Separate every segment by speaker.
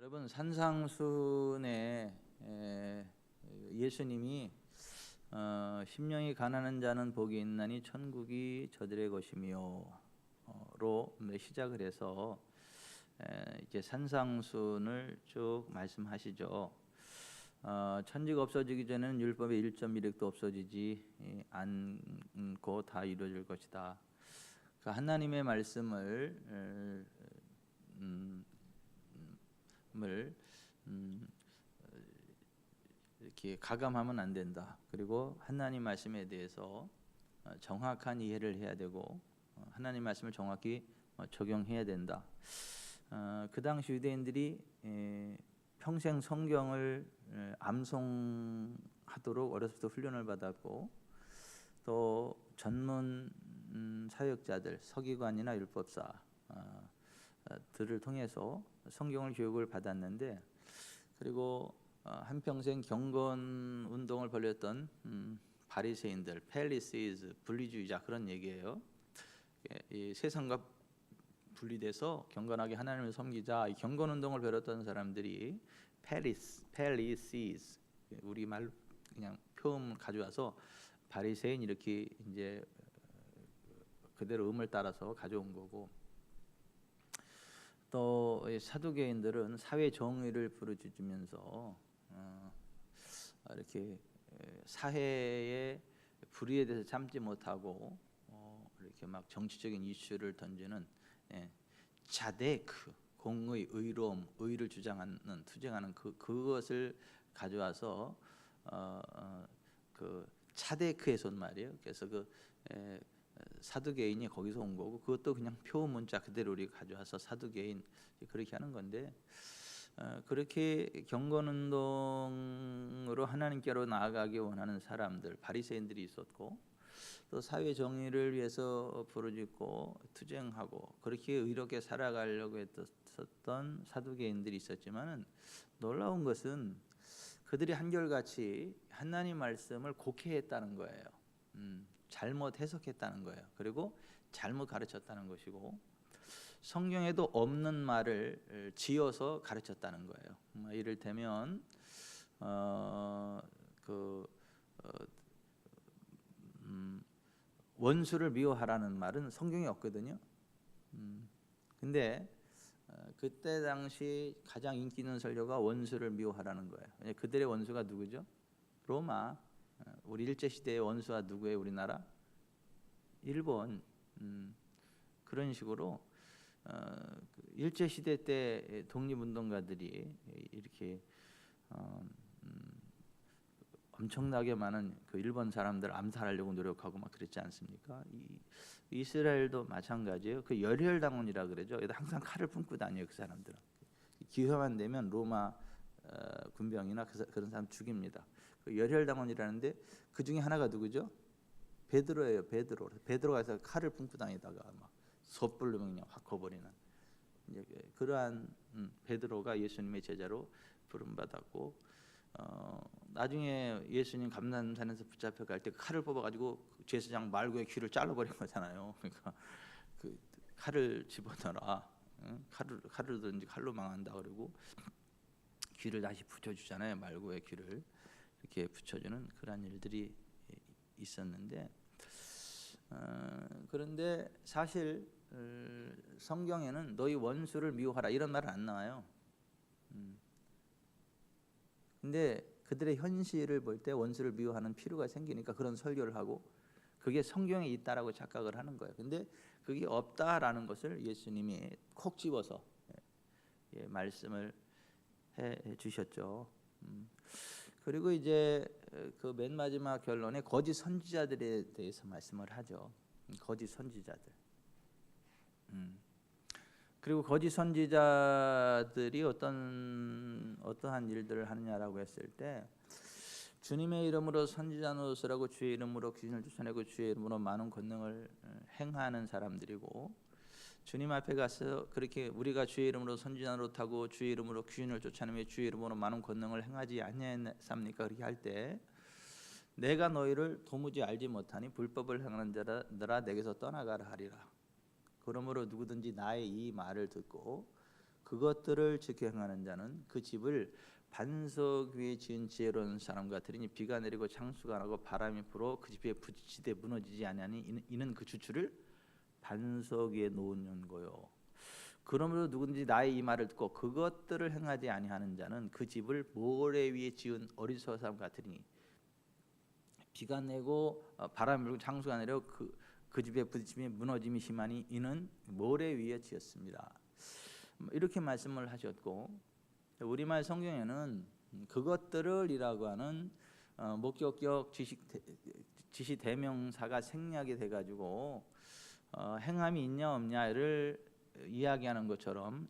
Speaker 1: 여러분 산상순에 예수님이 심령이 가난한 자는 복이 있나니 천국이 저들의 것이며로 시작을 해서 이제 산상순을 쭉 말씀하시죠. 천지가 없어지기 전에는 율법의 1.1획도 없어지지 않고 다 이루어질 것이다. 그 하나님의 말씀을 이렇게 가감하면 안 된다. 그리고 하나님 말씀에 대해서 정확한 이해를 해야 되고 하나님 말씀을 정확히 적용해야 된다. 그 당시 유대인들이 평생 성경을 암송하도록 어렸을 때 훈련을 받았고 또 전문 사역자들, 서기관이나 율법사 들을 통해서 성경을 교육을 받았는데, 그리고 한평생 경건 운동을 벌였던 바리새인들, 펠리시즈, 분리주의자 그런 얘기예요. 이 세상과 분리돼서 경건하게 하나님을 섬기자, 이 경건 운동을 벌였던 사람들이 펠리시즈, 우리 말 그냥 표음 가져와서 바리새인 이렇게 이제 그대로 음을 따라서 가져온 거고, 또 사두개인들은 사회 정의를 부르짖으면서 이렇게 사회의 불의에 대해서 참지 못하고 이렇게 막 정치적인 이슈를 던지는 자데크, 공의, 의로움, 의를 주장하는, 투쟁하는 그것을 가져와서 그 차데크에서 온 말이에요. 그래서 사두개인이 거기서 온 거고, 그것도 그냥 표 문자 그대로 우리 가져와서 사두개인 그렇게 하는 건데, 그렇게 경건운동으로 하나님께로 나아가기 원하는 사람들, 바리새인들이 있었고, 또 사회 정의를 위해서 부르짖고 투쟁하고 그렇게 의롭게 살아가려고 했었던 사두개인들이 있었지만은, 놀라운 것은 그들이 한결같이 하나님 말씀을 곡해했다는 거예요. 잘못 해석했다는 거예요. 그리고 잘못 가르쳤다는 것이고, 성경에도 없는 말을 지어서 가르쳤다는 거예요. 이를테면 원수를 미워하라는 말은 성경에 없거든요. 근데 그때 당시 가장 인기 있는 설교가 원수를 미워하라는 거예요. 그들의 원수가 누구죠? 로마. 우리 일제시대의 원수가 누구예요? 우리나라? 일본. 그런 식으로 일제시대 때 독립운동가들이 이렇게 엄청나게 많은 그 일본 사람들 암살하려고 노력하고 막 그랬지 않습니까? 이스라엘도 마찬가지예요. 그 열혈당원이라 그러죠. 항상 칼을 품고 다녀요. 그 사람들은 기회만 되면 로마 군병이나 그런 사람 죽입니다. 그 열혈당원이라는데 그 중에 하나가 누구죠? 베드로예요. 베드로가 해서 칼을 품고 다니다가 막 섣불로 그냥 확 커버리는, 그러한 베드로가 예수님의 제자로 부름받았고, 나중에 예수님 감람산에서 붙잡혀 갈 때 칼을 뽑아가지고 제사장 말고의 귀를 잘라버린 거잖아요. 그러니까 그 칼을 집어넣어라, 칼을 든지 칼로 망한다 그러고 귀를 다시 붙여주잖아요. 말고의 귀를 이렇게 붙여주는 그런 일들이 있었는데, 그런데 사실 성경에는 너희 원수를 미워하라 이런 말은 안 나와요. 근데 그들의 현실을 볼 때 원수를 미워하는 필요가 생기니까 그런 설교를 하고, 그게 성경에 있다라고 착각을 하는 거예요. 근데 그게 없다라는 것을 예수님이 콕 집어서 말씀을 해 주셨죠. 그리고 이제 그 맨 마지막 결론에 거짓 선지자들에 대해서 말씀을 하죠. 거짓 선지자들. 그리고 거짓 선지자들이 어떠한 일들을 하느냐라고 했을 때, 주님의 이름으로 선지자 노릇을 주의 이름으로 귀신을 쫓아내고 주의 이름으로 많은 권능을 행하는 사람들이고, 주님 앞에 가서 그렇게 우리가 주의 이름으로 선지자 노릇하고 주의 이름으로 귀신을 쫓아내며 주의 이름으로 많은 권능을 행하지 아니하였습니까? 그렇게 할 때 내가 너희를 도무지 알지 못하니 불법을 행하는 자들아 내게서 떠나가라 하리라. 그러므로 누구든지 나의 이 말을 듣고 그것들을 지켜 행하는 자는 그 집을 반석 위에 지은 지혜로운 사람과 들으니 비가 내리고 창수가 나고 바람이 불어 그 집에 부딪히되 무너지지 아니하니 이는 그 주추를 반석 위에 놓은 연고요. 그러므로 누구든지 나의 이 말을 듣고 그것들을 행하지 아니하는 자는 그 집을 모래 위에 지은 어리석은 사람 같으니 비가 내고 바람이 불고 창수가 내려 그 집에 부딪히며 무너짐이 심하니 이는 모래 위에 지었습니다. 이렇게 말씀을 하셨고, 우리말 성경에는 그것들을이라고 하는 목격격 지시 대명사가 생략이 돼가지고 행함이 있냐 없냐를 이야기하는 것처럼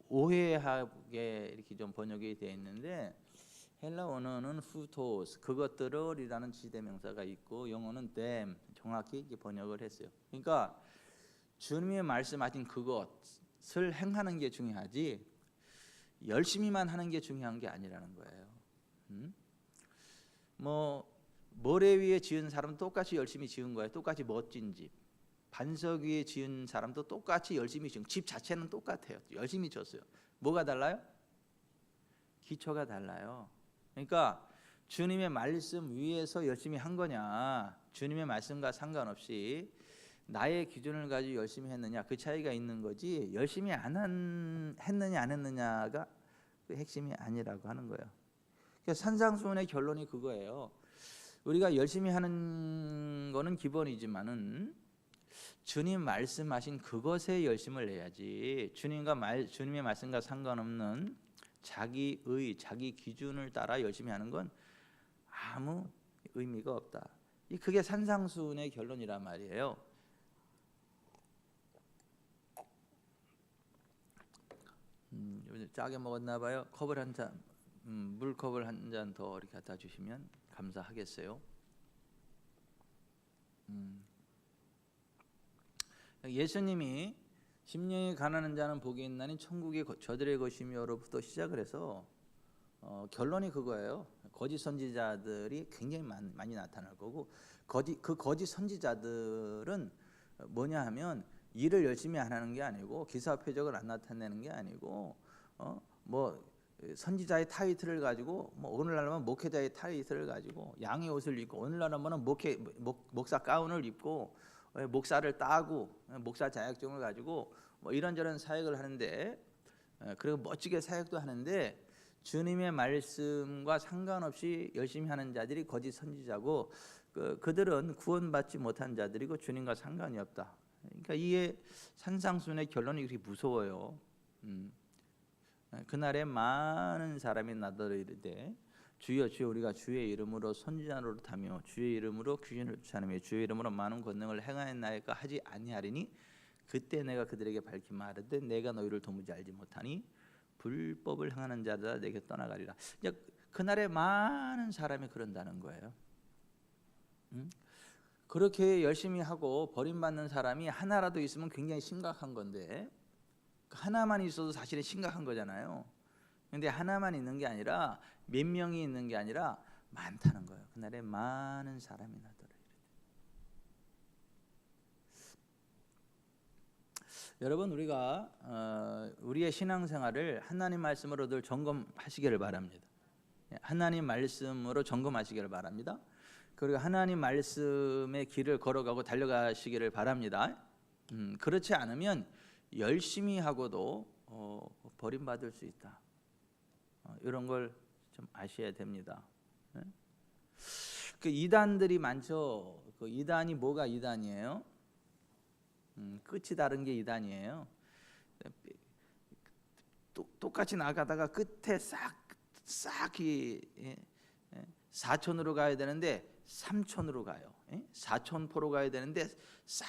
Speaker 1: 오해하게 이렇게 좀 번역이 되어 있는데, 헬라 언어는 후토스 그것들을이라는 지시대명사가 있고 영어는 them 정확히 이렇게 번역을 했어요. 그러니까 주님이 말씀하신 그것을 행하는 게 중요하지 열심히만 하는 게 중요한 게 아니라는 거예요. 뭐 모래 위에 지은 사람은 똑같이 열심히 지은 거예요. 똑같이 멋진 집. 반석 위에 지은 사람도 똑같이 열심히 지은 집 자체는 똑같아요. 열심히 졌어요. 뭐가 달라요? 기초가 달라요. 그러니까 주님의 말씀 위에서 열심히 한 거냐, 주님의 말씀과 상관없이 나의 기준을 가지고 열심히 했느냐, 그 차이가 있는 거지 열심히 했느냐 안 했느냐가 그 핵심이 아니라고 하는 거예요. 그러니까 산상수훈의 결론이 그거예요. 우리가 열심히 하는 거는 기본이지만은 주님 말씀하신 그것에 열심을 내야지 주님의 말씀과 상관없는 자기의 자기 기준을 따라 열심히 하는 건 아무 의미가 없다. 그게 산상수훈의 결론이란 말이에요. 짜게 먹었나 봐요. 컵을 한 잔, 물컵을 한 잔 더 이렇게 갖다 주시면 감사하겠어요. 예수님이 심령이 가난한 자는 복이 있나니 천국이 저들의 것이며로부터 시작을 해서 결론이 그거예요. 거짓 선지자들이 굉장히 많이 나타날 거고, 그 거짓 선지자들은 뭐냐 하면 일을 열심히 안 하는 게 아니고 기사 표적을 안 나타내는 게 아니고 뭐 선지자의 타이틀을 가지고 뭐 오늘날은 목회자의 타이틀을 가지고 양의 옷을 입고, 오늘날은 목사 가운을 입고 목사를 따고 목사 자격증을 가지고 뭐 이런저런 사역을 하는데, 그리고 멋지게 사역도 하는데 주님의 말씀과 상관없이 열심히 하는 자들이 거짓 선지자고, 그들은 구원받지 못한 자들이고 주님과 상관이 없다. 그러니까 이게 산상수훈의 결론이 그렇게 무서워요. 그날에 많은 사람이 나더러 이르되 주여 주여 우리가 주의 이름으로 선지자 노릇하며 주의 이름으로 귀신을 쫓아내며 주의 이름으로 많은 권능을 행하였나이까 하지 아니하리니 그때 내가 그들에게 밝히 말하되 내가 너희를 도무지 알지 못하니 불법을 행하는 자들아 내게 떠나가리라. 그날에 많은 사람이 그런다는 거예요. 그렇게 열심히 하고 버림받는 사람이 하나라도 있으면 굉장히 심각한 건데, 하나만 있어도 사실은 심각한 거잖아요. 근데 하나만 있는 게 아니라 몇 명이 있는 게 아니라 많다는 거예요. 그날에 많은 사람이 나더라. 여러분, 우리가 우리의 신앙생활을 하나님 말씀으로 늘 점검하시기를 바랍니다. 하나님 말씀으로 점검하시기를 바랍니다. 그리고 하나님 말씀의 길을 걸어가고 달려가시기를 바랍니다. 그렇지 않으면 열심히 하고도 버림받을 수 있다. 이런 걸 좀 아셔야 됩니다. 그 이단들이 많죠. 그 이단이 뭐가 이단이에요? 끝이 다른 게 이단이에요. 똑같이 나가다가 끝에 싹 4천으로 가야 되는데 3천으로 가요. 4천포로 가야 되는데 싹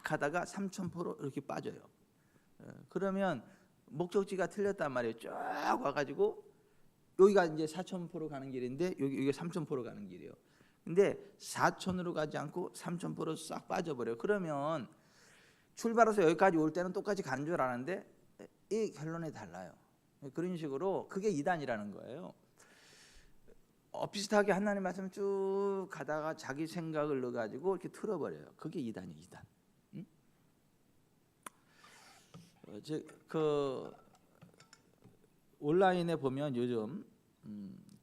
Speaker 1: 가다가 3천포로 이렇게 빠져요. 그러면 목적지가 틀렸단 말이에요. 쫙 와가지고 여기가 이제 4천포로 가는 길인데 여기가 3천포로 가는 길이에요. 근데 4천으로 가지 않고 3천포로 싹 빠져버려요. 그러면 출발해서 여기까지 올 때는 똑같이 가는 줄 아는데 이 결론이 달라요. 그런 식으로 그게 이단이라는 거예요. 비슷하게 하나님 말씀 쭉 가다가 자기 생각을 넣어가지고 이렇게 틀어버려요. 그게 이단이에요. 이단. 그 온라인에 보면 요즘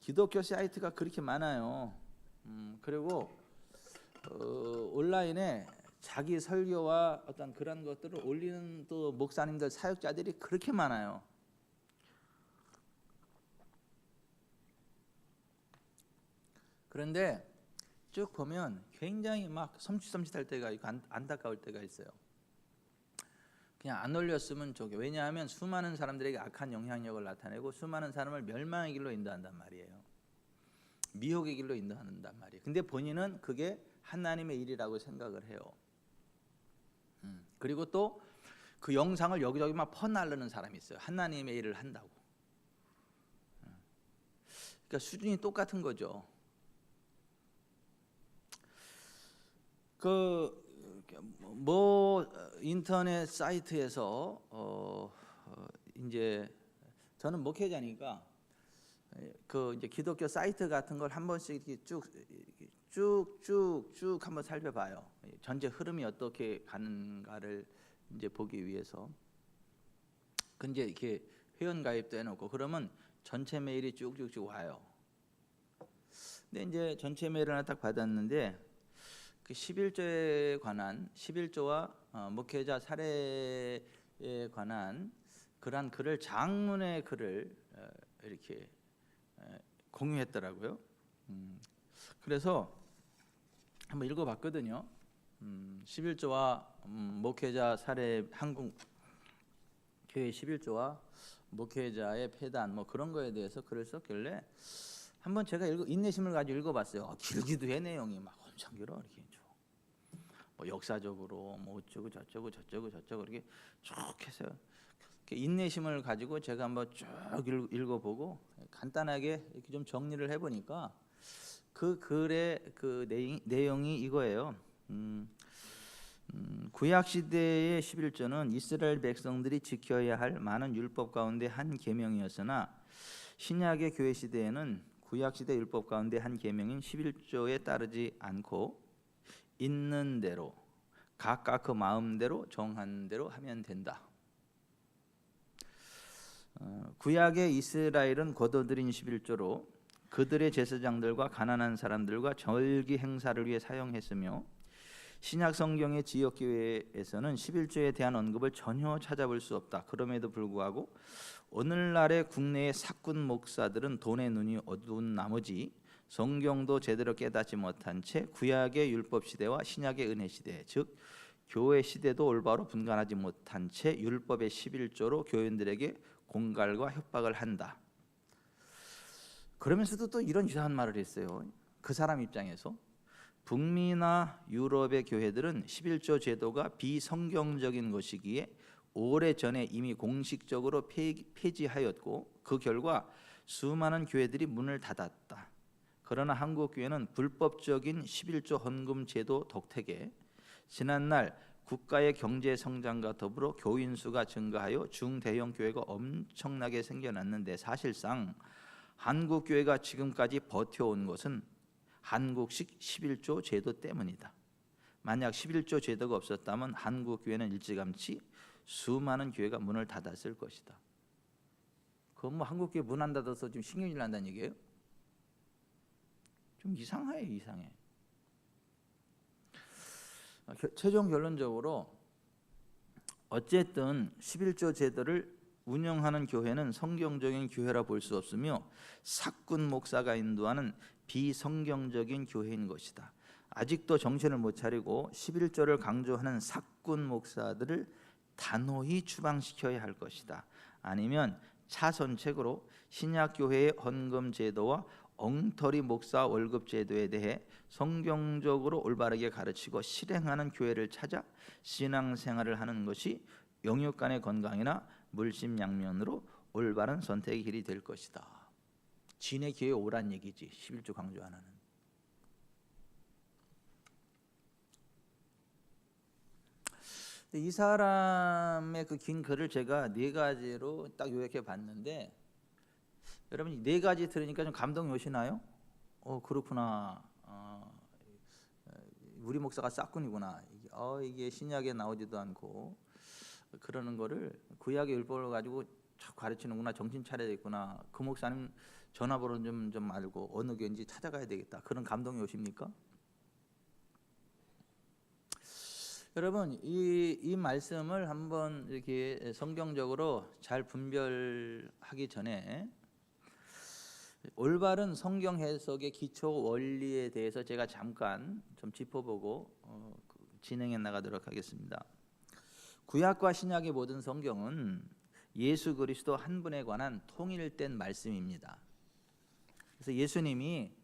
Speaker 1: 기독교 사이트가 그렇게 많아요. 그리고 온라인에 자기 설교와 어떤 그런 것들을 올리는 또 목사님들 사역자들이 그렇게 많아요. 그런데 쭉 보면 굉장히 막 섬찟섬찟할 때가 있고 안타까울 때가 있어요. 그냥 안 올렸으면 좋게. 왜냐하면 수많은 사람들에게 악한 영향력을 나타내고 수많은 사람을 멸망의 길로 인도한단 말이에요. 미혹의 길로 인도한단 말이에요. 근데 본인은 그게 하나님의 일이라고 생각을 해요. 그리고 또 그 영상을 여기저기 막 퍼날르는 사람이 있어요. 하나님의 일을 한다고. 그러니까 수준이 똑같은 거죠. 인터넷 사이트에서 이제 저는 목회자니까 이제 기독교 사이트 같은 걸 한 번씩 이렇게 쭉 한번 살펴봐요. 전체 흐름이 어떻게 가는가를 이제 보기 위해서. 근데 이렇게 회원 가입도 해놓고 그러면 전체 메일이 쭉쭉쭉 와요. 근데 이제 전체 메일을 하나 딱 받았는데 그 11조에 관한 11조와 목회자 사례에 관한 그러한 글을 장문의 글을 이렇게 공유했더라고요. 그래서 한번 읽어봤거든요. 11조와 목회자 사례 한국 교회 11조와 목회자의 폐단 뭐 그런 거에 대해서 글을 썼길래 한번 제가 인내심을 가지고 읽어봤어요. 길기도 해 내용이 막 엄청 길어 이렇게 뭐 역사적으로 뭐 어쩌고 저쩌고 이렇게 쭉 해서 인내심을 가지고 제가 한번 쭉 읽어보고 간단하게 이렇게 좀 정리를 해보니까 그 글의 그 내용이 이거예요. 구약 시대의 11조는 이스라엘 백성들이 지켜야 할 많은 율법 가운데 한 계명이었으나 신약의 교회 시대에는 구약 시대 율법 가운데 한 계명인 11조에 따르지 않고 있는 대로 각각 그 마음대로 정한 대로 하면 된다. 구약의 이스라엘은 거둬들인 11조로 그들의 제사장들과 가난한 사람들과 절기 행사를 위해 사용했으며 신약 성경의 지역 교회에서는 11조에 대한 언급을 전혀 찾아볼 수 없다. 그럼에도 불구하고 오늘날의 국내의 사꾼 목사들은 돈의 눈이 어두운 나머지 성경도 제대로 깨닫지 못한 채 구약의 율법 시대와 신약의 은혜 시대, 즉 교회 시대도 올바로 분간하지 못한 채 율법의 11조로 교인들에게 공갈과 협박을 한다. 그러면서도 또 이런 이상한 말을 했어요. 그 사람 입장에서 북미나 유럽의 교회들은 11조 제도가 비성경적인 것이기에 오래전에 이미 공식적으로 폐지하였고 그 결과 수많은 교회들이 문을 닫았다. 그러나 한국 교회는 불법적인 11조 헌금 제도 덕택에 지난날 국가의 경제 성장과 더불어 교인 수가 증가하여 중대형 교회가 엄청나게 생겨났는데 사실상 한국 교회가 지금까지 버텨온 것은 한국식 11조 제도 때문이다. 만약 11조 제도가 없었다면 한국 교회는 일찌감치 수많은 교회가 문을 닫았을 것이다. 그건 뭐 한국 교회 문 안 닫아서 지금 신경질 난다는 얘기예요? 좀 이상해. 최종 결론적으로 어쨌든 11조 제도를 운영하는 교회는 성경적인 교회라 볼 수 없으며 사꾼 목사가 인도하는 비성경적인 교회인 것이다. 아직도 정신을 못 차리고 11조를 강조하는 사꾼 목사들을 단호히 추방시켜야 할 것이다. 아니면 차선책으로 신약 교회의 헌금 제도와 엉터리 목사 월급 제도에 대해 성경적으로 올바르게 가르치고 실행하는 교회를 찾아 신앙생활을 하는 것이 영육 간의 건강이나 물심양면으로 올바른 선택의 길이 될 것이다. 진의 교회에 오란 얘기지. 11조 강조 안 하는. 이 사람의 그 긴 글을 제가 네 가지로 딱 요약해 봤는데 여러분 네 가지 들으니까 좀 감동이 오시나요? 그렇구나. 우리 목사가 싹군이구나. 이게 신약에 나오지도 않고 그러는 거를 구약의 율법을 가지고 자꾸 가르치는구나, 정신 차려야겠구나, 그 목사님 전화번호 좀 알고 어느 교회인지 찾아가야 되겠다, 그런 감동이 오십니까? 여러분, 이 말씀을 한번 이렇게 성경적으로 잘 분별하기 전에 올바른 성경 해석의 기초 원리에 대해서 제가 잠깐 좀 짚어보고 진행해 나가도록 하겠습니다. 구약과 신약의 모든 성경은 예수 그리스도 한 분에 관한 통일된 말씀입니다. 그래서 예수님이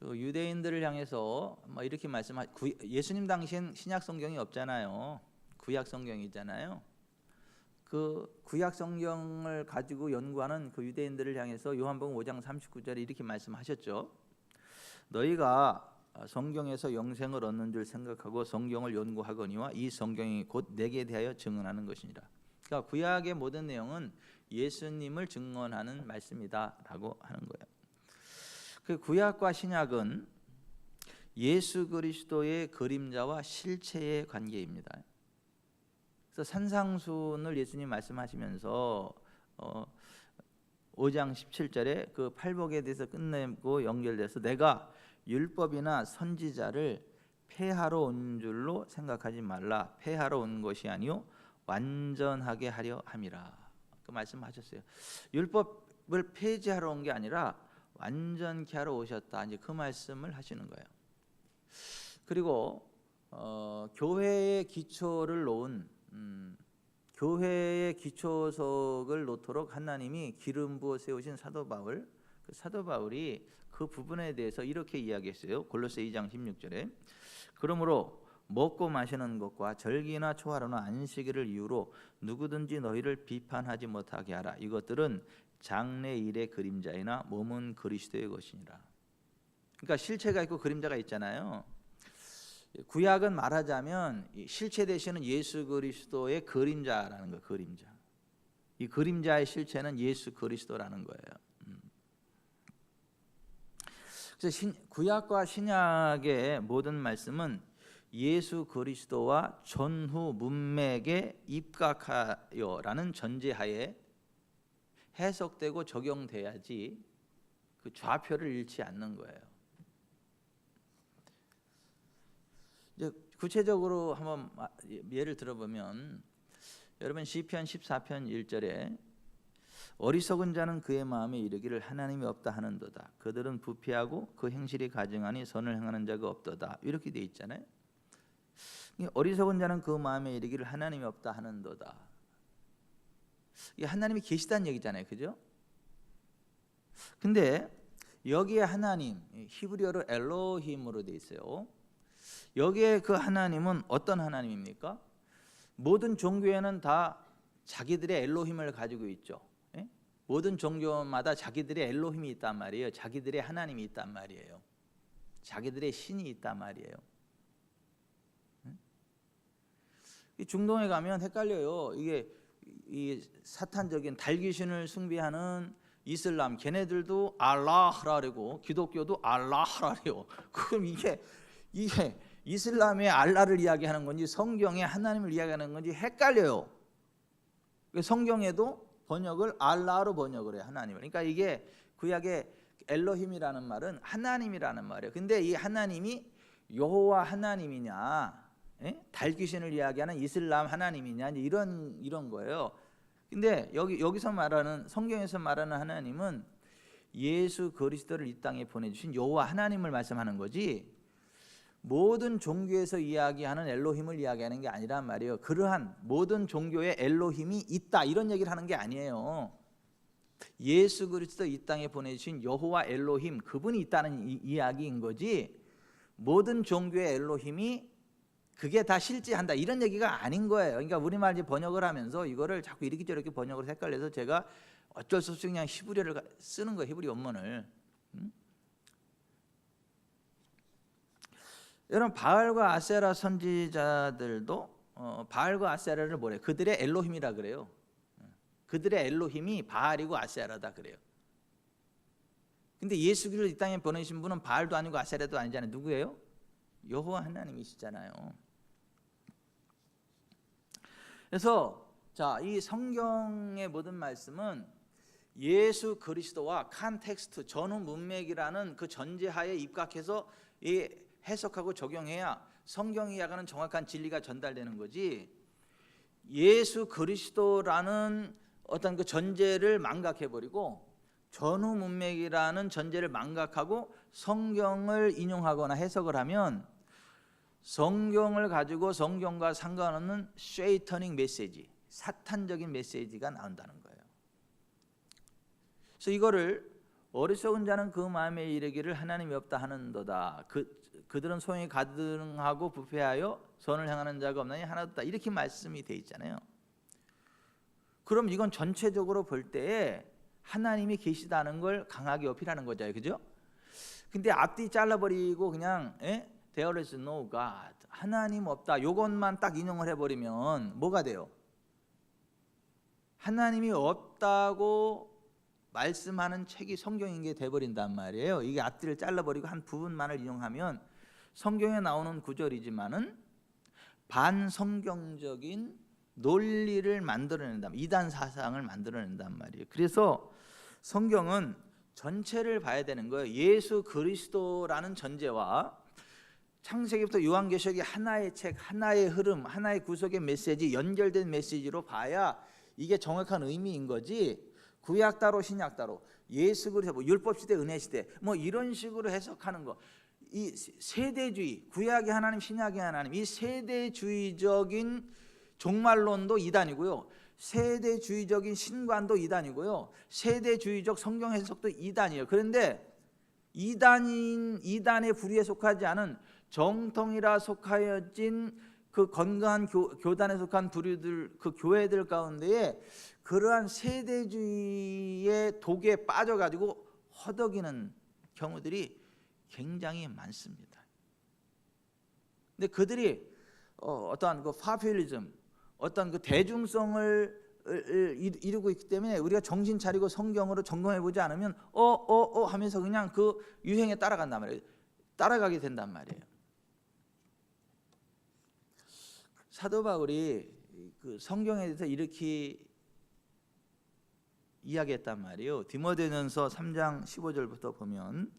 Speaker 1: 유대인들을 향해서 이렇게 예수님 당시엔 신약 성경이 없잖아요. 구약 성경이잖아요. 그 구약 성경을 가지고 연구하는 그 유대인들을 향해서 요한복음 5장 39절에 이렇게 말씀하셨죠. 너희가 성경에서 영생을 얻는 줄 생각하고 성경을 연구하거니와 이 성경이 곧 내게 대하여 증언하는 것이니라. 그러니까 구약의 모든 내용은 예수님을 증언하는 말씀이다라고 하는 거예요. 그 구약과 신약은 예수 그리스도의 그림자와 실체의 관계입니다. 그래서 산상순을 예수님 말씀하시면서 5장 17절에 그 팔복에 대해서 끝내고 연결돼서 내가 율법이나 선지자를 폐하러 온 줄로 생각하지 말라. 폐하러 온 것이 아니요 완전하게 하려 함이라. 그 말씀하셨어요. 율법을 폐지하러 온 게 아니라 완전케 하러 오셨다. 이제 그 말씀을 하시는 거예요. 그리고 교회의 기초를 놓은 교회의 기초석을 놓도록 하나님이 기름 부어 세우신 사도 바울, 그 사도 바울이 그 부분에 대해서 이렇게 이야기했어요. 골로새 2장 16절에 그러므로 먹고 마시는 것과 절기나 초하루나 안식일을 이유로 누구든지 너희를 비판하지 못하게 하라. 이것들은 장래일의 그림자이나 몸은 그리스도의 것이니라. 그러니까 실체가 있고 그림자가 있잖아요. 구약은 말하자면 실체 되시는 예수 그리스도의 그림자라는 거예요. 그림자. 이 그림자의 실체는 예수 그리스도라는 거예요. 그래서 구약과 신약의 모든 말씀은 예수 그리스도와 전후 문맥에 입각하여라는 전제하에 해석되고 적용돼야지 그 좌표를 잃지 않는 거예요. 이제 구체적으로 한번 예를 들어보면 여러분 시편 14편 1절에 어리석은 자는 그의 마음에 이르기를 하나님이 없다 하는도다. 그들은 부패하고 그 행실이 가증하니 선을 행하는 자가 없도다. 이렇게 돼 있잖아요. 어리석은 자는 그 마음에 이르기를 하나님이 없다 하는도다. 이게 하나님이 계시다는 얘기잖아요, 그죠? 근데 여기에 하나님, 히브리어로 엘로힘으로 돼 있어요. 여기에 그 하나님은 어떤 하나님입니까? 모든 종교에는 다 자기들의 엘로힘을 가지고 있죠. 예? 모든 종교마다 자기들의 엘로힘이 있단 말이에요. 자기들의 하나님이 있단 말이에요. 자기들의 신이 있단 말이에요. 이 중동에 가면 헷갈려요. 이게 이 사탄적인 달귀신을 숭배하는 이슬람, 걔네들도 알라하라고, 기독교도 알라하라래요. 그럼 이게 이슬람의 알라를 이야기하는 건지 성경의 하나님을 이야기하는 건지 헷갈려요. 성경에도 번역을 알라로 번역을 해요, 하나님을. 그러니까 이게 구약의 엘로힘이라는 말은 하나님이라는 말이에요. 근데 이 하나님이 여호와 하나님이냐, 달귀신을 이야기하는 이슬람 하나님이냐, 이런 거예요. 근데 여기서 말하는, 성경에서 말하는 하나님은 예수 그리스도를 이 땅에 보내주신 여호와 하나님을 말씀하는 거지, 모든 종교에서 이야기하는 엘로힘을 이야기하는 게 아니란 말이에요. 그러한 모든 종교에 엘로힘이 있다, 이런 얘기를 하는 게 아니에요. 예수 그리스도 이 땅에 보내주신 여호와 엘로힘, 그분이 있다는 이야기인 거지, 모든 종교의 엘로힘이 그게 다 실제한다, 이런 얘기가 아닌 거예요. 그러니까 우리말 이제 번역을 하면서 이거를 자꾸 이렇게 저렇게 번역을 헷갈려서 제가 어쩔 수 없이 그냥 히브리어를 쓰는 거예요, 히브리 원문을. 여러분, 바알과 아세라 선지자들도 바알과 아세라를 뭐래요? 그들의 엘로힘이라 그래요. 그들의 엘로힘이 바알이고 아세라다 그래요. 근데 예수 그리스도 이 땅에 보내신 분은 바알도 아니고 아세라도 아니잖아요. 누구예요? 여호와 하나님이시잖아요. 그래서 이 성경의 모든 말씀은 예수 그리스도와 칸텍스트, 전후 문맥이라는 그 전제하에 입각해서 해석하고 적용해야 성경이 이야기하는 정확한 진리가 전달되는 거지, 예수 그리스도라는 어떤 그 전제를 망각해버리고 전후 문맥이라는 전제를 망각하고 성경을 인용하거나 해석을 하면 성경을 가지고 성경과 상관없는 쉐이터닝 메시지, 사탄적인 메시지가 나온다는 거예요. 그래서 이거를 어리석은 자는 그 마음에 이르기를 하나님이 없다 하는도다. 그들은 소용이 가증하고 부패하여 선을 행하는 자가 없나니 하나도 없다. 이렇게 말씀이 돼 있잖아요. 그럼 이건 전체적으로 볼 때에 하나님이 계시다는 걸 강하게 어필하는 거잖아요, 그죠? 근데 앞뒤 잘라버리고 그냥 There is no God, 하나님 없다, 요것만 딱 인용을 해버리면 뭐가 돼요? 하나님이 없다고 말씀하는 책이 성경인 게 돼버린단 말이에요. 이게 앞뒤를 잘라버리고 한 부분만을 인용하면 성경에 나오는 구절이지만은 반성경적인 논리를 만들어낸다, 이단 사상을 만들어낸단 말이에요. 그래서 성경은 전체를 봐야 되는 거예요. 예수 그리스도라는 전제와 창세기부터 요한계시록이 하나의 책, 하나의 흐름, 하나의 구속의 메시지, 연결된 메시지로 봐야 이게 정확한 의미인 거지, 구약 따로 신약 따로, 예수 그리스도 율법 시대, 은혜 시대 이런 식으로 해석하는 거, 이 세대주의, 구약의 하나님, 신약의 하나님, 이 세대주의적인 종말론도 이단이고요, 세대주의적인 신관도 이단이고요, 세대주의적 성경 해석도 이단이에요. 그런데 이단의 부류에 속하지 않은 정통이라 속하여진 그 건강한 교단에 속한 부류들, 그 교회들 가운데에 그러한 세대주의의 독에 빠져가지고 허덕이는 경우들이 굉장히 많습니다. 근데 그들이 어떠한 그 파퓰리즘, 어떤 그 대중성을 이루고 있기 때문에 우리가 정신 차리고 성경으로 점검해 보지 않으면 하면서 그냥 그 유행에 따라간단 말이에요. 따라가게 된단 말이에요. 사도 바울이 그 성경에 대해서 이렇게 이야기했단 말이에요. 디모데전서 3장 15절부터 보면,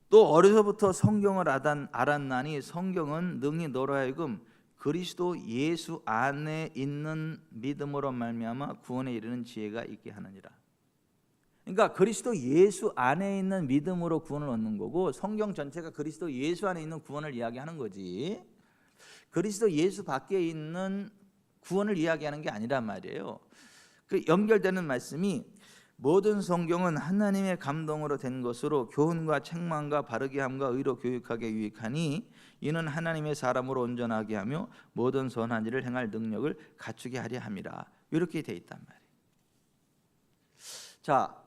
Speaker 1: 또 어려서부터 성경을 알았나니 성경은 능히 너로 하여금 그리스도 예수 안에 있는 믿음으로 말미암아 구원에 이르는 지혜가 있게 하느니라. 그러니까 그리스도 예수 안에 있는 믿음으로 구원을 얻는 거고, 성경 전체가 그리스도 예수 안에 있는 구원을 이야기하는 거지, 그리스도 예수 밖에 있는 구원을 이야기하는 게 아니란 말이에요. 그 연결되는 말씀이, 모든 성경은 하나님의 감동으로 된 것으로 교훈과 책망과 바르게 함과 의로 교육하게 유익하니 이는 하나님의 사람으로 온전하게 하며 모든 선한 일을 행할 능력을 갖추게 하려 함이라. 이렇게 돼 있단 말이에요. 자,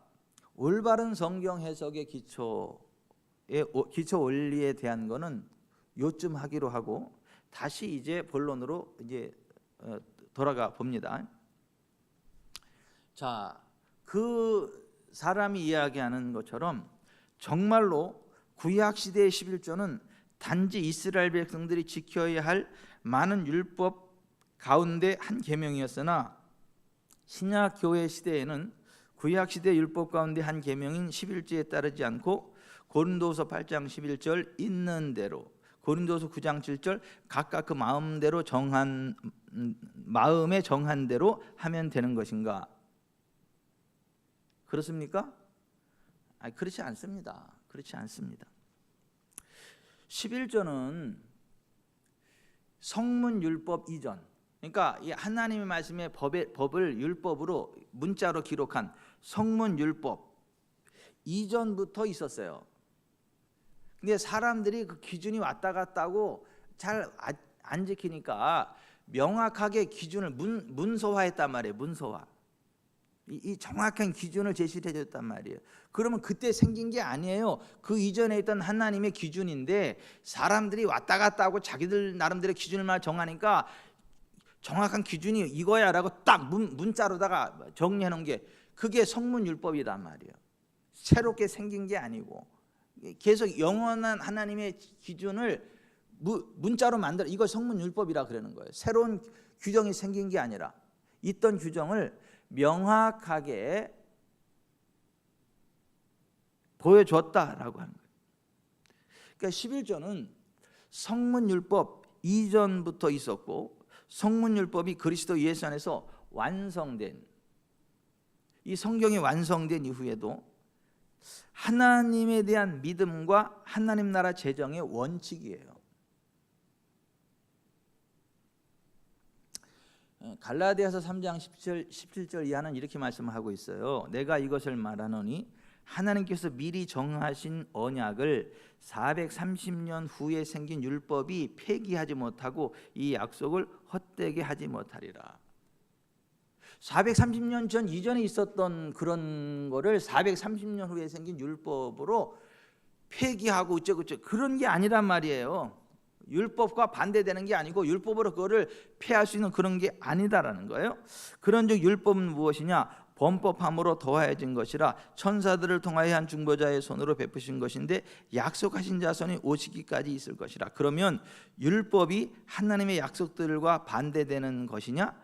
Speaker 1: 올바른 성경 해석의 기초 원리에 대한 거는 요쯤 하기로 하고, 다시 이제 본론으로 이제 돌아가 봅니다. 자, 그 사람이 이야기하는 것처럼 정말로 구약 시대의 11조는 단지 이스라엘 백성들이 지켜야 할 많은 율법 가운데 한 계명이었으나, 신약 교회 시대에는 구약 시대 율법 가운데 한 계명인 11조에 따르지 않고 고린도서 8장 11절 있는 대로, 고린도서 9장 7절 각각 그 마음에 정한 대로 하면 되는 것인가? 그렇습니까? 그렇지 않습니다. 그렇지 않습니다. 11조는 성문 율법 이전, 그러니까 이 하나님의 말씀의 법을 율법으로 문자로 기록한 성문 율법 이전부터 있었어요. 근데 사람들이 그 기준이 왔다 갔다 하고 잘 안 지키니까 명확하게 기준을 문서화했단 말이에요. 문서화. 이 정확한 기준을 제시해 줬단 말이에요. 그러면 그때 생긴 게 아니에요. 그 이전에 있던 하나님의 기준인데 사람들이 왔다 갔다 하고 자기들 나름대로 기준을 정하니까 정확한 기준이 이거야라고 딱 문자로다가 정리해 놓은 게, 그게 성문율법이란 말이에요. 새롭게 생긴 게 아니고 계속 영원한 하나님의 기준을 문자로 만들어, 이걸 성문율법이라 그러는 거예요. 새로운 규정이 생긴 게 아니라 있던 규정을 명확하게 보여줬다라고 하는 거예요. 그러니까 11조는 성문율법 이전부터 있었고 성문율법이 그리스도 예수 안에서 완성된, 이 성경이 완성된 이후에도 하나님에 대한 믿음과 하나님 나라 재정의 원칙이에요. 갈라디아서 3장 17절 이하는 이렇게 말씀하고 있어요. 내가 이것을 말하노니 하나님께서 미리 정하신 언약을 430년 후에 생긴 율법이 폐기하지 못하고 이 약속을 헛되게 하지 못하리라. 430년 전 이전에 있었던 그런 거를 430년 후에 생긴 율법으로 폐기하고 어쩌고저쩌고 그런 게 아니란 말이에요. 율법과 반대되는 게 아니고 율법으로 그거를 폐할 수 있는 그런 게 아니다라는 거예요. 그런즉 율법은 무엇이냐? 범법함으로 더하여진 것이라 천사들을 통하여 한 중보자의 손으로 베푸신 것인데 약속하신 자손이 오시기까지 있을 것이라. 그러면 율법이 하나님의 약속들과 반대되는 것이냐?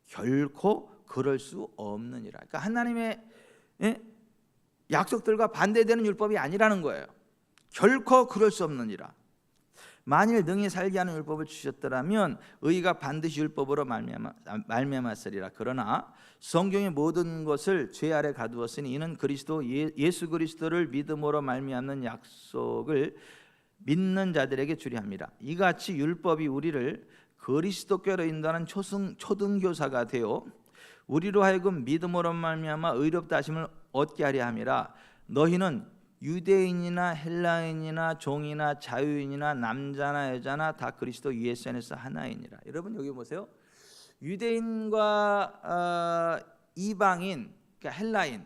Speaker 1: 결코 그럴 수 없느니라. 그러니까 하나님의 약속들과 반대되는 율법이 아니라는 거예요. 결코 그럴 수 없느니라. 만일 능히 살게 하는 율법을 주셨더라면 의가 반드시 율법으로 말미암았으리라. 그러나 성경의 모든 것을 죄 아래 가두었으니 이는 그리스도 예수 그리스도를 믿음으로 말미암는 약속을 믿는 자들에게 주려 함이라. 이같이 율법이 우리를 그리스도께로 인도하는 초등교사가 되어 우리로 하여금 믿음으로 말미암아 의롭다 하심을 얻게 하려 함이라. 너희는 유대인이나 헬라인이나 종이나 자유인이나 남자나 여자나 다 그리스도 예수 안에서 하나이니라. 여러분 여기 보세요. 유대인과 이방인, 그러니까 헬라인,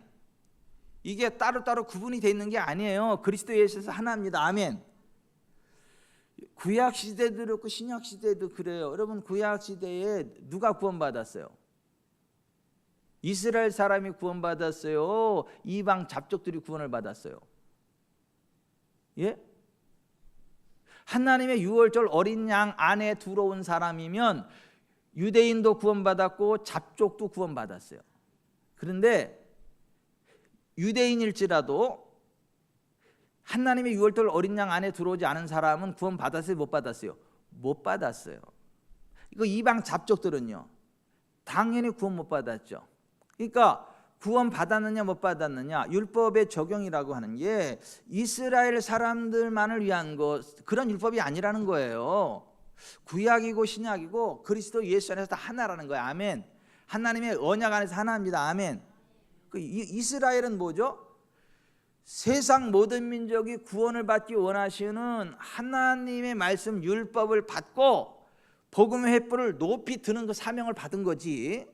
Speaker 1: 이게 따로따로 구분이 되어 있는 게 아니에요. 그리스도 예수에서 하나입니다. 아멘. 구약 시대도 그렇고 신약 시대도 그래요. 여러분 구약 시대에 누가 구원받았어요? 이스라엘 사람이 구원받았어요? 이방 잡족들이 구원을 받았어요? 예? 하나님의 유월절 어린 양 안에 들어온 사람이면 유대인도 구원받았고 잡족도 구원받았어요. 그런데 유대인일지라도 하나님의 유월절 어린 양 안에 들어오지 않은 사람은 구원받았어요? 못 받았어요? 못 받았어요. 이거 이방 잡족들은요 당연히 구원 못 받았죠. 그러니까 구원 받았느냐 못 받았느냐, 율법의 적용이라고 하는 게 이스라엘 사람들만을 위한 것, 그런 율법이 아니라는 거예요. 구약이고 신약이고 그리스도 예수 안에서 다 하나라는 거예요. 아멘. 하나님의 언약 안에서 하나입니다. 아멘. 이스라엘은 뭐죠? 세상 모든 민족이 구원을 받기 원하시는 하나님의 말씀 율법을 받고 복음의 횃불을 높이 드는 그 사명을 받은 거지,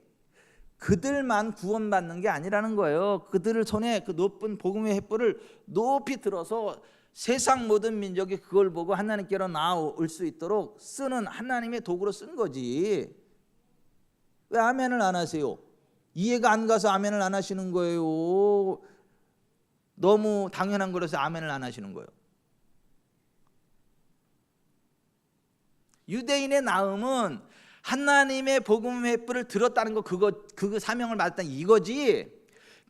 Speaker 1: 그들만 구원받는 게 아니라는 거예요. 그들을 손에 그 높은 복음의 횃불을 높이 들어서 세상 모든 민족이 그걸 보고 하나님께로 나올 수 있도록 쓰는 하나님의 도구로 쓴 거지. 왜 아멘을 안 하세요? 이해가 안 가서 아멘을 안 하시는 거예요? 너무 당연한 거라서 아멘을 안 하시는 거예요. 유대인의 나음은 하나님의 복음의 횃불을 들었다는 거, 그거 사명을 받았다는 이거지,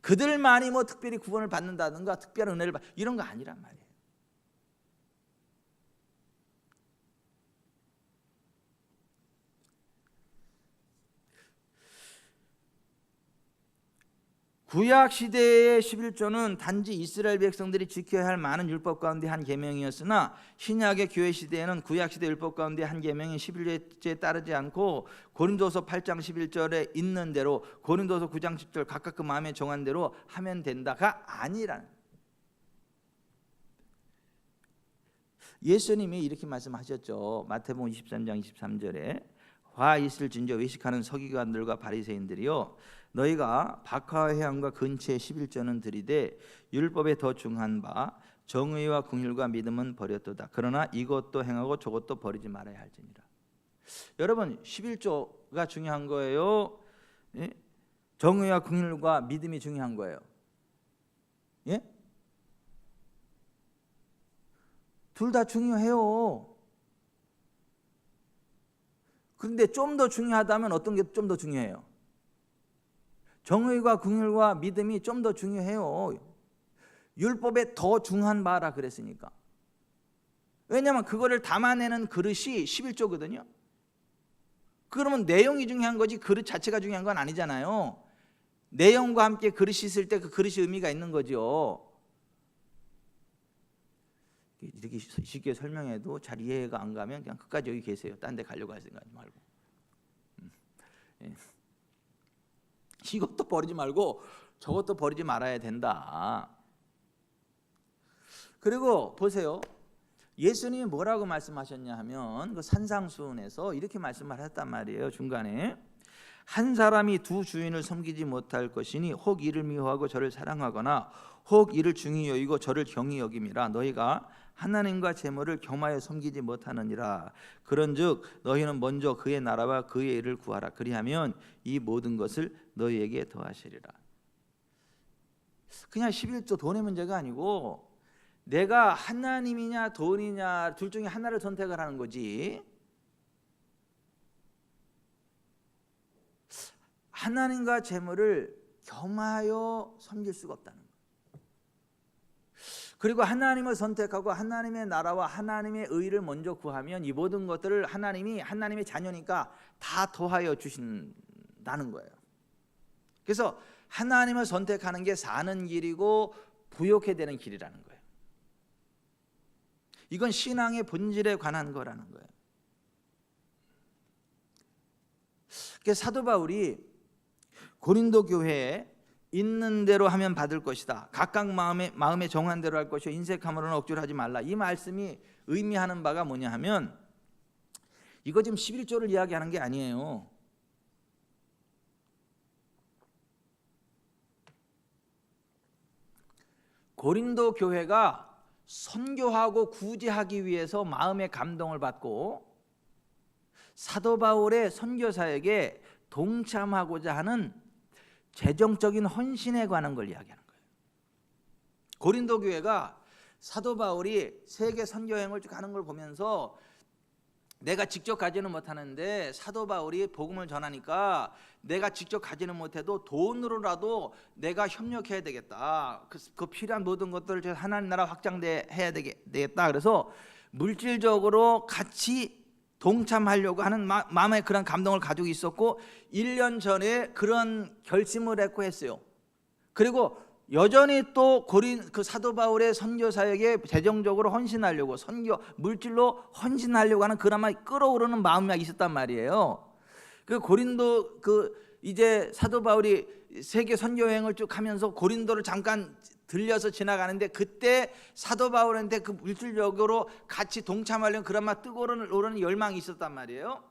Speaker 1: 그들만이 뭐 특별히 구원을 받는다든가 특별한 은혜를 이런 거 아니란 말이에요. 구약 시대의 11조는 단지 이스라엘 백성들이 지켜야 할 많은 율법 가운데 한 계명이었으나 신약의 교회 시대에는 구약 시대 율법 가운데 한 계명인 11조에 따르지 않고 고린도서 8장 11절에 있는 대로 고린도서 9장 10절 각각 그 마음에 정한 대로 하면 된다가 아니라는. 예수님이 이렇게 말씀하셨죠. 마태복음 23장 23절에 화 있을진저 외식하는 서기관들과 바리새인들이요, 너희가 박하와 회당과 근처의 11조는 드리되 율법에 더 중한 바 정의와 긍휼과 믿음은 버렸도다. 그러나 이것도 행하고 저것도 버리지 말아야 할지니라. 여러분 11조가 중요한 거예요? 예? 정의와 긍휼과 믿음이 중요한 거예요? 예? 둘 다 중요해요. 그런데 좀 더 중요하다면 어떤 게 좀 더 중요해요? 정의와 긍휼과 믿음이 좀 더 중요해요. 율법에 더 중한 바라 그랬으니까. 왜냐하면 그거를 담아내는 그릇이 11조거든요. 그러면 내용이 중요한 거지 그릇 자체가 중요한 건 아니잖아요. 내용과 함께 그릇이 있을 때 그 그릇이 의미가 있는 거죠. 이렇게 쉽게 설명해도 잘 이해가 안 가면 그냥 끝까지 여기 계세요. 딴 데 가려고 할 생각하지 말고. 이것도 버리지 말고 저것도 버리지 말아야 된다. 그리고 보세요. 예수님이 뭐라고 말씀하셨냐 하면 그 산상수훈에서 이렇게 말씀을 했단 말이에요. 중간에 한 사람이 두 주인을 섬기지 못할 것이니 혹 이를 미워하고 저를 사랑하거나 혹 이를 중히 여기고 저를 경히 여김이라. 너희가 하나님과 재물을 겸하여 섬기지 못하느니라. 그런즉 너희는 먼저 그의 나라와 그의 일을 구하라. 그리하면 이 모든 것을 너희에게 더하시리라. 그냥 11조 돈의 문제가 아니고 내가 하나님이냐 돈이냐 둘 중에 하나를 선택을 하는 거지. 하나님과 재물을 겸하여 섬길 수가 없다는 거예요. 그리고 하나님을 선택하고 하나님의 나라와 하나님의 의를 먼저 구하면 이 모든 것들을 하나님이 하나님의 자녀니까 다 더하여 주신다는 거예요. 그래서 하나님을 선택하는 게 사는 길이고 부욕해 되는 길이라는 거예요. 이건 신앙의 본질에 관한 거라는 거예요. 그래서 사도 바울이 고린도 교회에 있는 대로 하면 받을 것이다. 각각 마음에 정한 대로 할 것이요 인색함으로는 억지로 하지 말라. 이 말씀이 의미하는 바가 뭐냐 하면 이거 지금 11조를 이야기하는 게 아니에요. 고린도 교회가 선교하고 구제하기 위해서 마음의 감동을 받고 사도 바울의 선교 사역에 동참하고자 하는 재정적인 헌신에 관한 걸 이야기하는 거예요. 고린도 교회가 사도 바울이 세계 선교 여행을 쭉 하는 걸 보면서 내가 직접 가지는 못하는데 사도 바울이 복음을 전하니까 내가 직접 가지는 못해도 돈으로라도 내가 협력해야 되겠다. 그 필요한 모든 것들을 하나님 나라 확장해야 되겠다. 그래서 물질적으로 같이 동참하려고 하는 마음의 그런 감동을 가지고 있었고 1년 전에 그런 결심을 했어요. 그리고 여전히 또 그 사도 바울의 선교 사역에 재정적으로 헌신하려고 선교 물질로 헌신하려고 하는 그나마 끌어오르는 마음이 있었단 말이에요. 그 고린도 이제 사도 바울이 세계 선교 여행을 쭉 하면서 고린도를 잠깐 들려서 지나가는데 그때 사도 바울한테 그 물질적으로 같이 동참하려는 그나마 뜨거오르는 열망이 있었단 말이에요.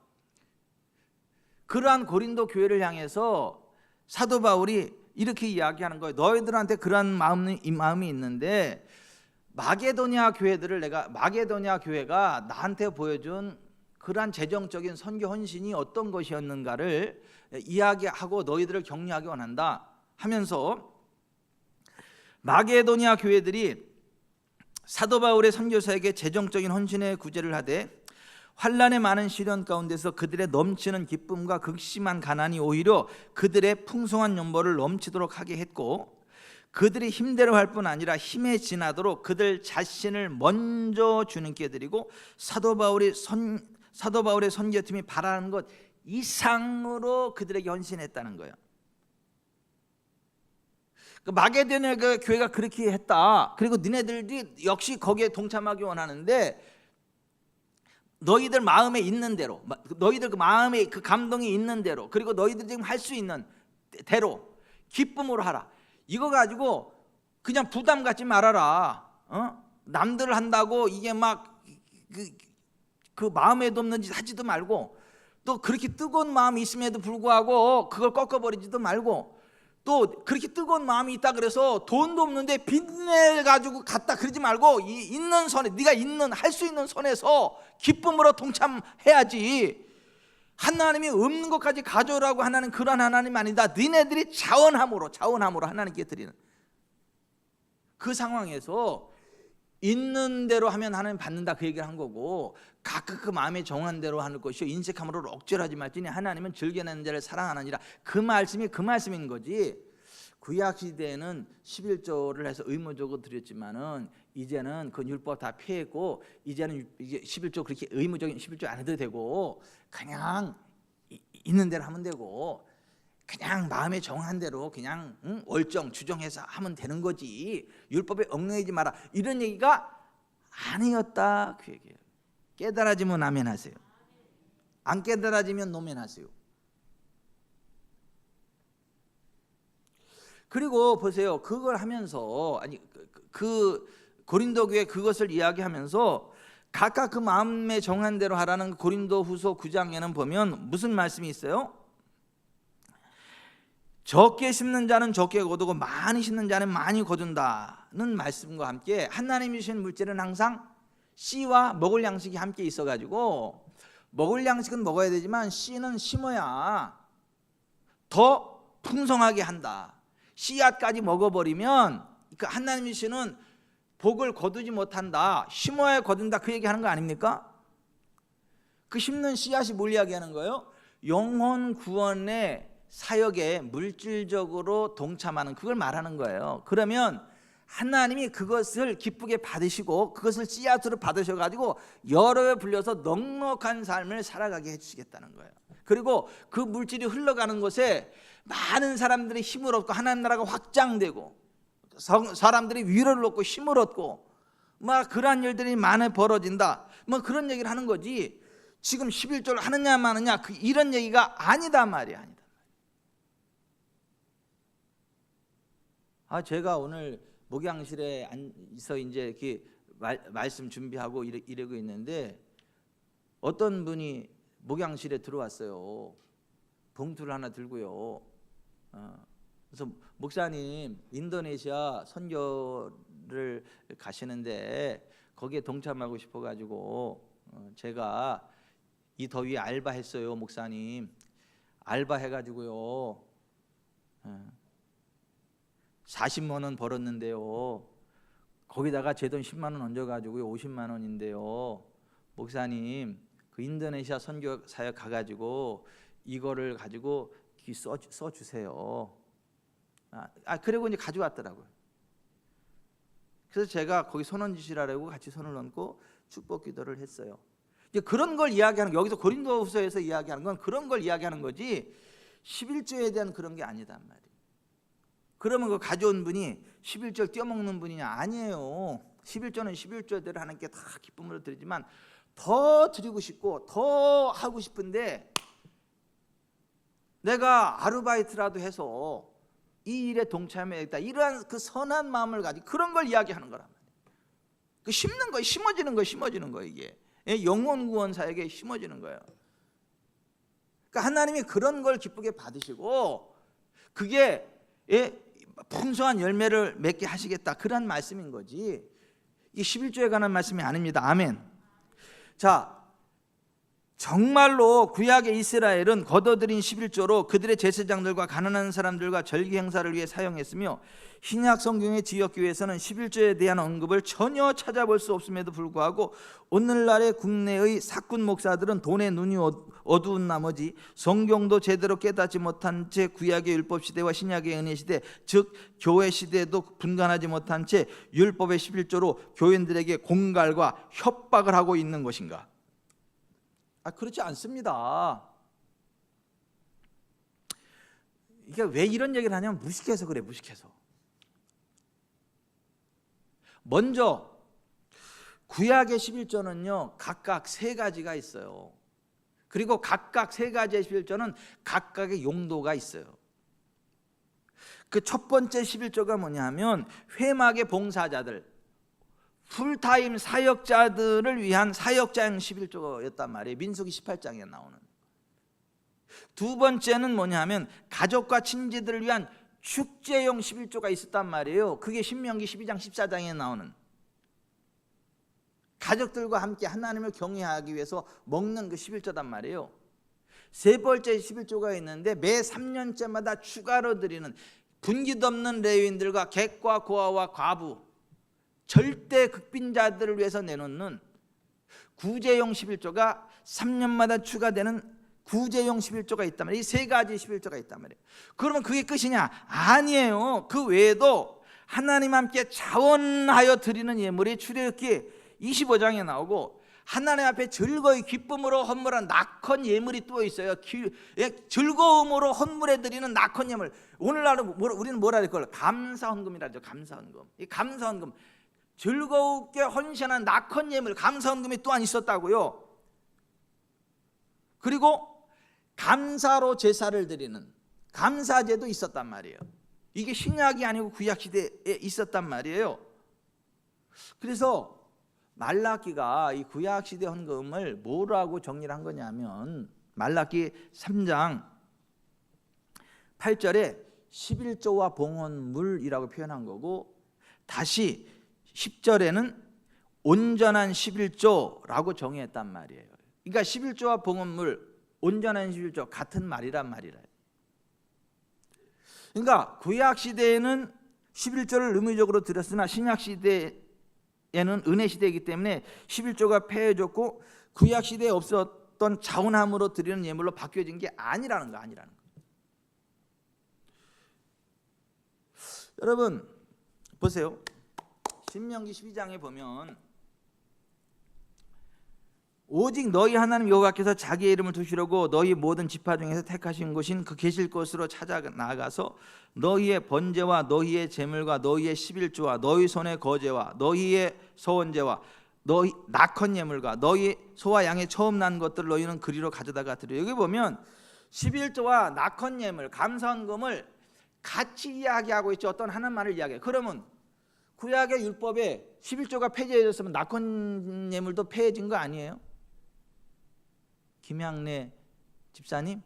Speaker 1: 그러한 고린도 교회를 향해서 사도 바울이 이렇게 이야기하는 거예요. 너희들한테 그런 마음이 있는데 마게도냐 교회가 나한테 보여준 그러한 재정적인 선교 헌신이 어떤 것이었는가를 이야기하고 너희들을 격려하기 원한다 하면서 마게도냐 교회들이 사도 바울의 선교사에게 재정적인 헌신의 구제를 하되 환난의 많은 시련 가운데서 그들의 넘치는 기쁨과 극심한 가난이 오히려 그들의 풍성한 연보를 넘치도록 하게 했고 그들이 힘대로 할 뿐 아니라 힘에 지나도록 그들 자신을 먼저 주님께 드리고 사도 바울의 선교팀이 바라는 것 이상으로 그들에게 헌신했다는 거예요. 마게도냐 교회가 그렇게 했다. 그리고 니네들이 역시 거기에 동참하기 원하는데 너희들 마음에 있는 대로, 너희들 그 마음에 그 감동이 있는 대로, 그리고 너희들 지금 할 수 있는 대로 기쁨으로 하라. 이거 가지고 그냥 부담 갖지 말아라. 남들 한다고 이게 막 그 마음에도 없는 짓 하지도 말고 또 그렇게 뜨거운 마음이 있음에도 불구하고 그걸 꺾어버리지도 말고 또 그렇게 뜨거운 마음이 있다 그래서 돈도 없는데 빚내 가지고 갔다 그러지 말고 있는 선에 네가 할 수 있는 선에서 기쁨으로 동참해야지. 하나님이 없는 것까지 가져오라고 하나님 그런 하나님 아니다. 너네들이 자원함으로 하나님께 드리는 그 상황에서 있는 대로 하면 하나님 받는다 그 얘기를 한 거고, 각각 그 마음에 정한 대로 하는 것이요 인색함으로 억지로 하지 말지니 하나님은 즐겨내는 자를 사랑하느니라. 그 말씀이 그 말씀인 거지. 구약 시대에는 11조를 해서 의무적으로 드렸지만은 이제는 그 율법 다 폐했고, 이제는 이게 11조 그렇게 의무적인 11조 안 해도 되고, 그냥 있는 대로 하면 되고, 그냥 마음에 정한 대로 그냥 월정 주정해서 하면 되는 거지. 율법에 얽매이지 마라, 이런 얘기가 아니었다 그 얘기예요. 깨달아지면 아멘 하세요. 안 깨달아지면 노멘 하세요. 그리고 보세요. 그걸 하면서, 아니 그 고린도 교회 그것을 이야기하면서 각각 그 마음에 정한 대로 하라는 고린도후서 9장에는 보면 무슨 말씀이 있어요? 적게 심는 자는 적게 거두고 많이 심는 자는 많이 거둔다는 말씀과 함께 하나님이 주신 물질은 항상 씨와 먹을 양식이 함께 있어가지고, 먹을 양식은 먹어야 되지만 씨는 심어야 더 풍성하게 한다. 씨앗까지 먹어버리면 그 하나님이 주시는 복을 거두지 못한다. 심어야 거둔다 그 얘기하는 거 아닙니까? 그 심는 씨앗이 뭘 이야기하는 거예요? 영혼 구원의 사역에 물질적으로 동참하는, 그걸 말하는 거예요. 그러면 하나님이 그것을 기쁘게 받으시고 그것을 씨앗으로 받으셔가지고 여러 배 불려서 넉넉한 삶을 살아가게 해주시겠다는 거예요. 그리고 그 물질이 흘러가는 곳에 많은 사람들이 힘을 얻고 하나님 나라가 확장되고 사람들이 위로를 얻고 힘을 얻고 막 그러한 일들이 많이 벌어진다, 뭐 그런 얘기를 하는 거지. 지금 11조를 하느냐 마느냐 이런 얘기가 아니다 말이야. 제가 오늘 목양실에 앉아서 이제 이렇게 말씀 준비하고 이러고 있는데 어떤 분이 목양실에 들어왔어요. 봉투를 하나 들고요. 그래서 목사님 인도네시아 선교를 가시는데 거기에 동참하고 싶어가지고 제가 이 더위에 알바했어요. 목사님 알바해가지고요 40만 원 벌었는데요, 거기다가 제 돈 10만 원 얹어가지고 50만 원인데요 목사님 그 인도네시아 선교 사역 가가지고 이거를 가지고 써주세요. 그리고 이제 가져왔더라고요. 그래서 제가 거기 손 얹으시라고 같이 손을 얹고 축복 기도를 했어요. 이제 그런 걸 이야기하는, 여기서 고린도후서에서 이야기하는 건 그런 걸 이야기하는 거지 11조에 대한 그런 게 아니단 말이에요. 그러면 그 가져온 분이 11조 떼어먹는 분이냐? 아니에요. 11조는 11조대로 하나님께 다 기쁨으로 드리지만 더 드리고 싶고 더 하고 싶은데 내가 아르바이트라도 해서 이 일에 동참해야겠다, 이러한 그 선한 마음을 가지고 그런 걸 이야기하는 거란 말이에요. 그 심는 거, 심어지는 거 이게 영혼 구원 사역에 심어지는 거예요. 그러니까 하나님이 그런 걸 기쁘게 받으시고 그게 풍성한 열매를 맺게 하시겠다, 그런 말씀인 거지. 이 11조에 관한 말씀이 아닙니다. 아멘. 자, 정말로 구약의 이스라엘은 거둬들인 11조로 그들의 제사장들과 가난한 사람들과 절기 행사를 위해 사용했으며 신약 성경의 지역교회에서는 11조에 대한 언급을 전혀 찾아볼 수 없음에도 불구하고 오늘날의 국내의 사꾼 목사들은 돈의 눈이 어두운 나머지 성경도 제대로 깨닫지 못한 채 구약의 율법 시대와 신약의 은혜 시대, 즉 교회 시대에도 분간하지 못한 채 율법의 11조로 교인들에게 공갈과 협박을 하고 있는 것인가? 그렇지 않습니다. 이게 왜 이런 얘기를 하냐면 무식해서 그래, 무식해서. 먼저 구약의 11조는요 각각 세 가지가 있어요. 그리고 각각 세 가지의 11조는 각각의 용도가 있어요. 그 첫 번째 11조가 뭐냐면 회막의 봉사자들, 풀타임 사역자들을 위한 사역자형 11조였단 말이에요. 민수기 18장에 나오는. 두 번째는 뭐냐면 가족과 친지들을 위한 축제용 11조가 있었단 말이에요. 그게 신명기 12장 14장에 나오는 가족들과 함께 하나님을 경외하기 위해서 먹는 그 11조단 말이에요. 세 번째 11조가 있는데 매 3년째마다 추가로 드리는 분기도 없는 레위인들과 객과 고아와 과부, 절대 극빈자들을 위해서 내놓는 구제용 11조가 3년마다 추가되는 구제용 11조가 있단 말이에요. 이 세 가지 11조가 있단 말이에요. 그러면 그게 끝이냐? 아니에요. 그 외에도 하나님 함께 자원하여 드리는 예물이 출애굽기 25장에 나오고, 하나님 앞에 즐거이 기쁨으로 헌물한 낙헌 예물이 또 있어요. 즐거움으로 헌물해 드리는 낙헌 예물. 오늘날은 우리는 뭐라 할 걸? 감사헌금이라죠. 감사헌금. 이 감사헌금, 즐겁게 헌신한 낙헌 예물, 감사헌금이 또한 있었다고요. 그리고 감사로 제사를 드리는 감사제도 있었단 말이에요. 이게 신약이 아니고 구약 시대에 있었단 말이에요. 그래서 말라기가 이 구약 시대 헌금을 뭐라고 정리를 한 거냐면, 말라기 3장 8절에 11조와 봉헌물이라고 표현한 거고, 다시 10절에는 온전한 11조라고 정의했단 말이에요. 그러니까 11조와 봉헌물, 온전한 11조 같은 말이란 말이래요. 그러니까 구약 시대에는 11조를 의무적으로 드렸으나 신약 시대에는 은혜 시대이기 때문에 11조가 폐해졌고 구약 시대에 없었던 자원함으로 드리는 예물로 바뀌어진 게 아니라는 거. 여러분 보세요. 신명기 12장에 보면 오직 너희 하나님 여호와께서 자기의 이름을 두시려고 너희 모든 지파 중에서 택하신 곳인 그 계실 곳으로 찾아 나가서 너희의 번제와 너희의 제물과 너희의 11조와 너희 손의 거제와 너희의 서원제와 너희 낙헌 예물과 너희 소와 양의 처음 난 것들을 너희는 그리로 가져다가 드려. 여기 보면 11조와 낙헌 예물, 감사헌금을 같이 이야기하고 있죠. 어떤 하나만을 이야기해요. 그러면 구약의 율법에 11조가 폐지해졌으면 낙헌 예물도 폐해진 거 아니에요? 김양래 집사님,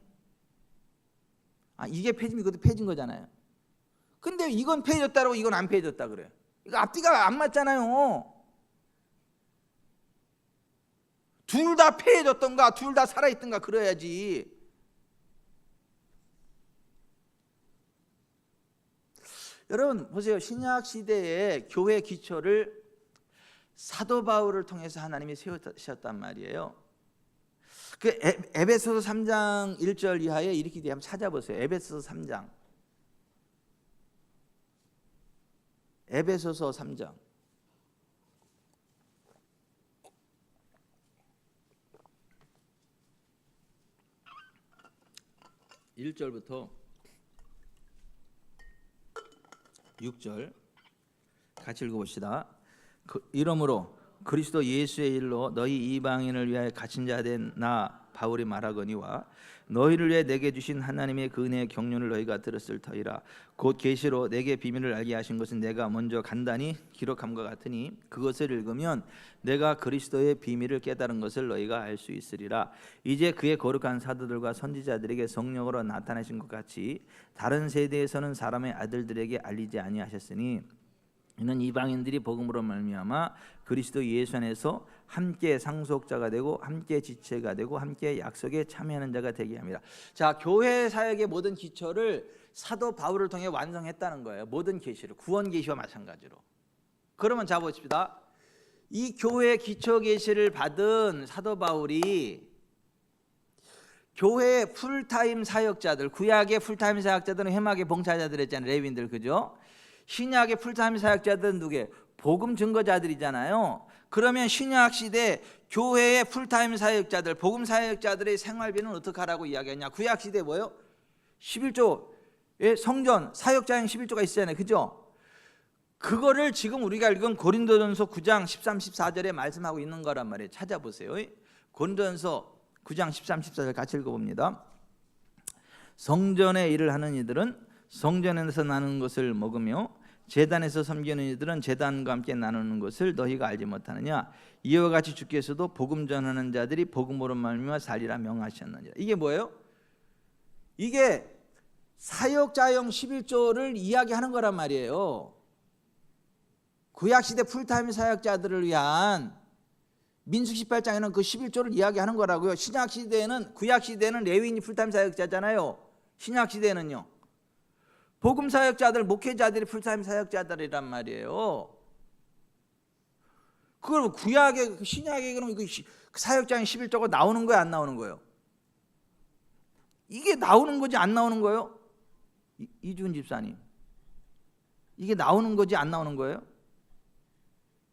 Speaker 1: 이게 폐지면 이것도 폐진 거잖아요. 근데 이건 폐해졌다고 이건 안 폐해졌다 그래. 이거 앞뒤가 안 맞잖아요. 둘 다 폐해졌던가 둘 다 살아있던가 그래야지. 여러분 보세요. 신약 시대의 교회 기초를 사도 바울을 통해서 하나님이 세우셨단 말이에요. 그 에베소서 3장 1절 이하에 이렇게 되면 찾아보세요. 에베소서 3장, 에베소서 3장 1절부터 6절 같이 읽어봅시다. 이러므로 그리스도 예수의 일로 너희 이방인을 위하여 갇힌 자 된 나 바울이 말하거니와 너희를 위해 내게 주신 하나님의 그 은혜의 경륜을 너희가 들었을 터이라. 곧 계시로 내게 비밀을 알게 하신 것은 내가 먼저 간단히 기록함과 같으니 그것을 읽으면 내가 그리스도의 비밀을 깨달은 것을 너희가 알 수 있으리라. 이제 그의 거룩한 사도들과 선지자들에게 성령으로 나타나신 것 같이 다른 세대에서는 사람의 아들들에게 알리지 아니하셨으니 이는 이방인들이 복음으로 말미암아 그리스도 예수 안에서 함께 상속자가 되고 함께 지체가 되고 함께 약속에 참여하는 자가 되게 합니다. 자, 교회 사역의 모든 기초를 사도 바울을 통해 완성했다는 거예요. 모든 계시를, 구원 계시와 마찬가지로. 그러면 자 보십시다. 이 교회 기초 계시를 받은 사도 바울이 교회의 풀타임 사역자들, 구약의 풀타임 사역자들은 회막의 봉사자들 했잖아요. 레위인들, 그죠? 신약의 풀타임 사역자들은 누구예요? 복음 증거자들이잖아요. 그러면 신약 시대 교회의 풀타임 사역자들, 복음 사역자들의 생활비는 어떻게 하라고 이야기했냐? 구약 시대 뭐예요? 11조의 성전 사역자형 11조가 있잖아요, 그죠? 그거를 지금 우리가 읽은 고린도전서 9장 13, 14절에 말씀하고 있는 거란 말이에요. 찾아보세요. 고린도전서 9장 13, 14절 같이 읽어봅니다. 성전의 일을 하는 이들은 성전에서 나누는 것을 먹으며 제단에서 섬기는 이들은 제단과 함께 나누는 것을 너희가 알지 못하느냐? 이와 같이 주께서도 복음 전하는 자들이 복음으로 말미암아 살리라 명하셨느니라. 이게 뭐예요? 이게 사역자형 11조를 이야기하는 거란 말이에요. 구약시대 풀타임 사역자들을 위한 민수기 18장에는 그 11조를 이야기하는 거라고요. 신약시대에는, 구약시대에는 레위인이 풀타임 사역자잖아요. 신약시대에는요, 복음 사역자들, 목회자들이 풀타임 사역자들이란 말이에요. 그걸 구약에 신약에 그럼 이거 사역자인 11조가 나오는 거예요, 안 나오는 거예요? 이게 나오는 거지 안 나오는 거예요? 이준 집사님, 이게 나오는 거지 안 나오는 거예요?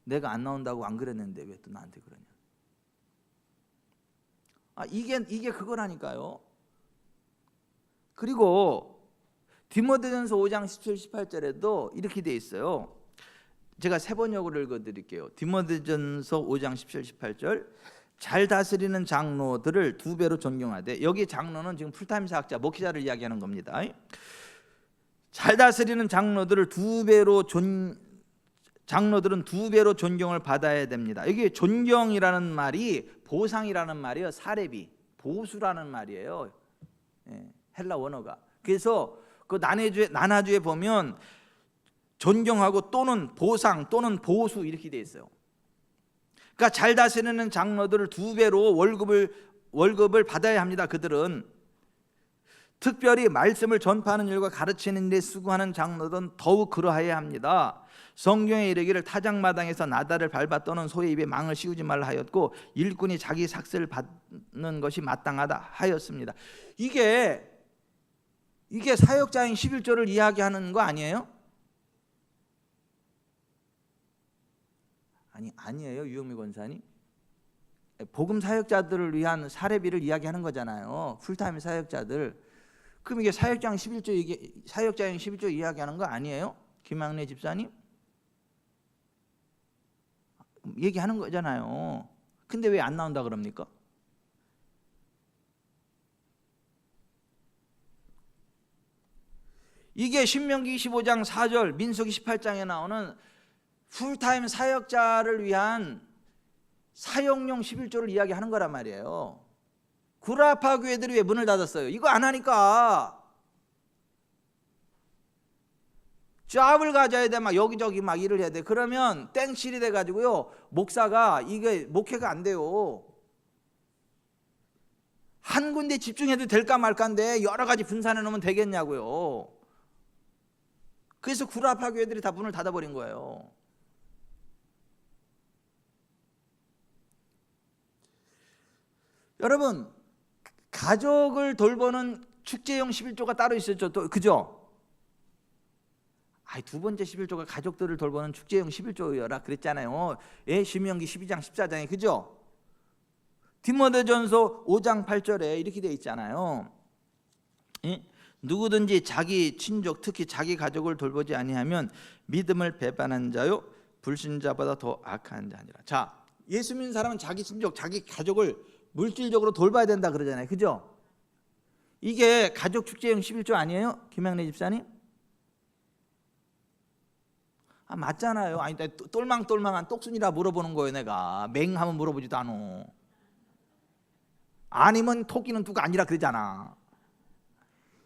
Speaker 1: 내가 안 나온다고 안 그랬는데 왜 또 나한테 그러냐? 이게 그거라니까요. 그리고 디모데전서 5장 17, 18절에도 이렇게 돼 있어요. 제가 세 번역으로 읽어드릴게요. 디모데전서 5장 17, 18절. 잘 다스리는 장로들을 2배로 존경하되, 여기 장로는 지금 풀타임 사역자, 목회자를 이야기하는 겁니다. 잘 다스리는 장로들은 2배로 존경을 받아야 됩니다. 여기 존경이라는 말이 보상이라는 말이에요. 사례비, 보수라는 말이에요. 헬라 원어가. 그래서 그 난하주에 보면 존경하고 또는 보상 또는 보수 이렇게 돼 있어요. 그러니까 잘 다스리는 장로들을 2배로 월급을 받아야 합니다. 그들은 특별히 말씀을 전파하는 일과 가르치는 일에 수고하는 장로들은 더욱 그러해야 합니다. 성경에 이르기를 타작마당에서 나달을 밟아 떠는 소의 입에 망을 씌우지 말라 하였고 일꾼이 자기 삭슬을 받는 것이 마땅하다 하였습니다. 이게 사역자인 11조를 이야기하는 거 아니에요? 아니에요, 유영미 권사님. 복음 사역자들을 위한 사례비를 이야기하는 거잖아요. 풀타임 사역자들. 그럼 이게 사역자인 11조 이야기하는 거 아니에요? 김학래 집사님? 얘기하는 거잖아요. 근데 왜 안 나온다 그럽니까? 이게 신명기 25장 4절, 민수기 18장에 나오는 풀타임 사역자를 위한 사역용 11조를 이야기하는 거란 말이에요. 구라파 교회들이 왜 문을 닫았어요? 이거 안 하니까. 잡을 가져야 돼. 막 여기저기 막 일을 해야 돼. 그러면 땡실이 돼 가지고요, 목사가 이게 목회가 안 돼요. 한 군데 집중해도 될까 말까인데 여러 가지 분산해 놓으면 되겠냐고요. 그래서 구라파 교회들이 다 문을 닫아버린 거예요. 여러분, 가족을 돌보는 축제용 11조가 따로 있었죠. 또 그죠? 두 번째 11조가 가족들을 돌보는 축제용 11조여라 그랬잖아요. 신명기 12장 14장에 그죠? 디모데전서 5장 8절에 이렇게 돼 있잖아요. 누구든지 자기 친족 특히 자기 가족을 돌보지 아니하면 믿음을 배반한 자요 불신자보다 더 악한 자니라. 자, 예수 믿는 사람은 자기 친족 자기 가족을 물질적으로 돌봐야 된다 그러잖아요. 그죠? 이게 가족 축제용 11조 아니에요? 김학래 집사님? 맞잖아요. 똘망똘망한 똑순이라 물어보는 거예요. 내가 맹하면 물어보지도 않아. 아니면 토끼는 누가 아니라 그러잖아.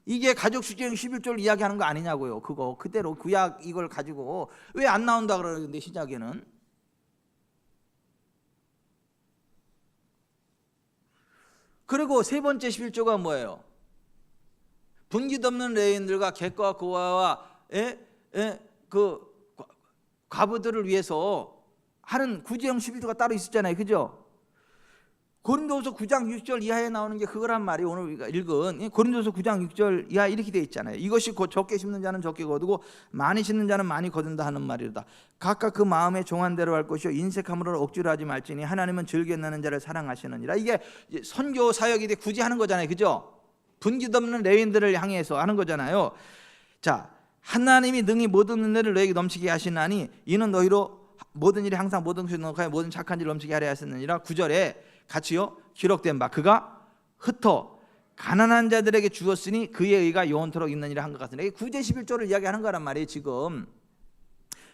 Speaker 1: 이게 가족 축제용 11조를 이야기하는 거 아니냐고요. 그거 그대로 구약 이걸 가지고 왜 안 나온다 그러는데 시작에는. 그리고 세 번째 11조가 뭐예요? 분깃 없는 레인들과 객과 고아와 그 과부들을 위해서 하는 구제형 11조가 따로 있었잖아요. 그죠? 고린도서 9장 6절 이하에 나오는 게 그거란 말이에요. 오늘 우리가 읽은 고린도서 9장 6절 이하 이렇게 되어 있잖아요. 이것이 곧 적게 심는 자는 적게 거두고 많이 심는 자는 많이 거둔다 하는 말이다. 각각 그 마음에 정한 대로 할 것이요 인색함으로 억지로 하지 말지니 하나님은 즐겨 내는 자를 사랑하시느니라. 이게 선교 사역이 굳이 하는 거잖아요. 그죠? 분깃 없는 레위인들을 향해서 하는 거잖아요. 자, 하나님이 능히 모든 은혜를 너에게 넘치게 하시나니 이는 너희로 모든 일이 항상 모든 것을 넣어가야 모든 착한 일 넘치게 하려 하셨느니라. 9절에 같이요 기록된 바 그가 흩어 가난한 자들에게 주었으니 그의 의가 영원토록 있느니라 한 것 같으니 구제 11조를 이야기하는 거란 말이에요. 지금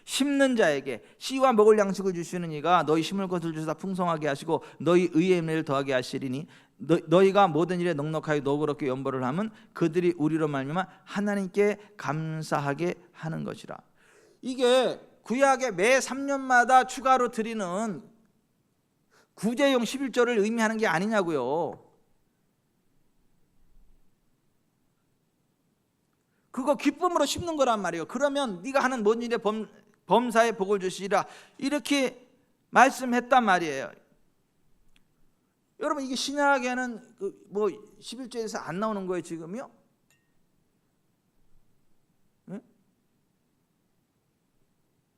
Speaker 1: 심는 자에게 씨와 먹을 양식을 주시는 이가 너희 심을 것을 주사 풍성하게 하시고 너희 의의 은혜를 더하게 하시리니 너희가 모든 일에 넉넉하게 너그럽게 연보를 하면 그들이 우리로 말미암아 하나님께 감사하게 하는 것이라. 이게 구약의 매 3년마다 추가로 드리는 구제용 11조를 의미하는 게 아니냐고요. 그거 기쁨으로 심는 거란 말이에요. 그러면 네가 하는 모든 일에 범사에 복을 주시리라 이렇게 말씀했단 말이에요. 여러분, 이게 신약에는 뭐 11조에서 안 나오는 거예요 지금요? 네?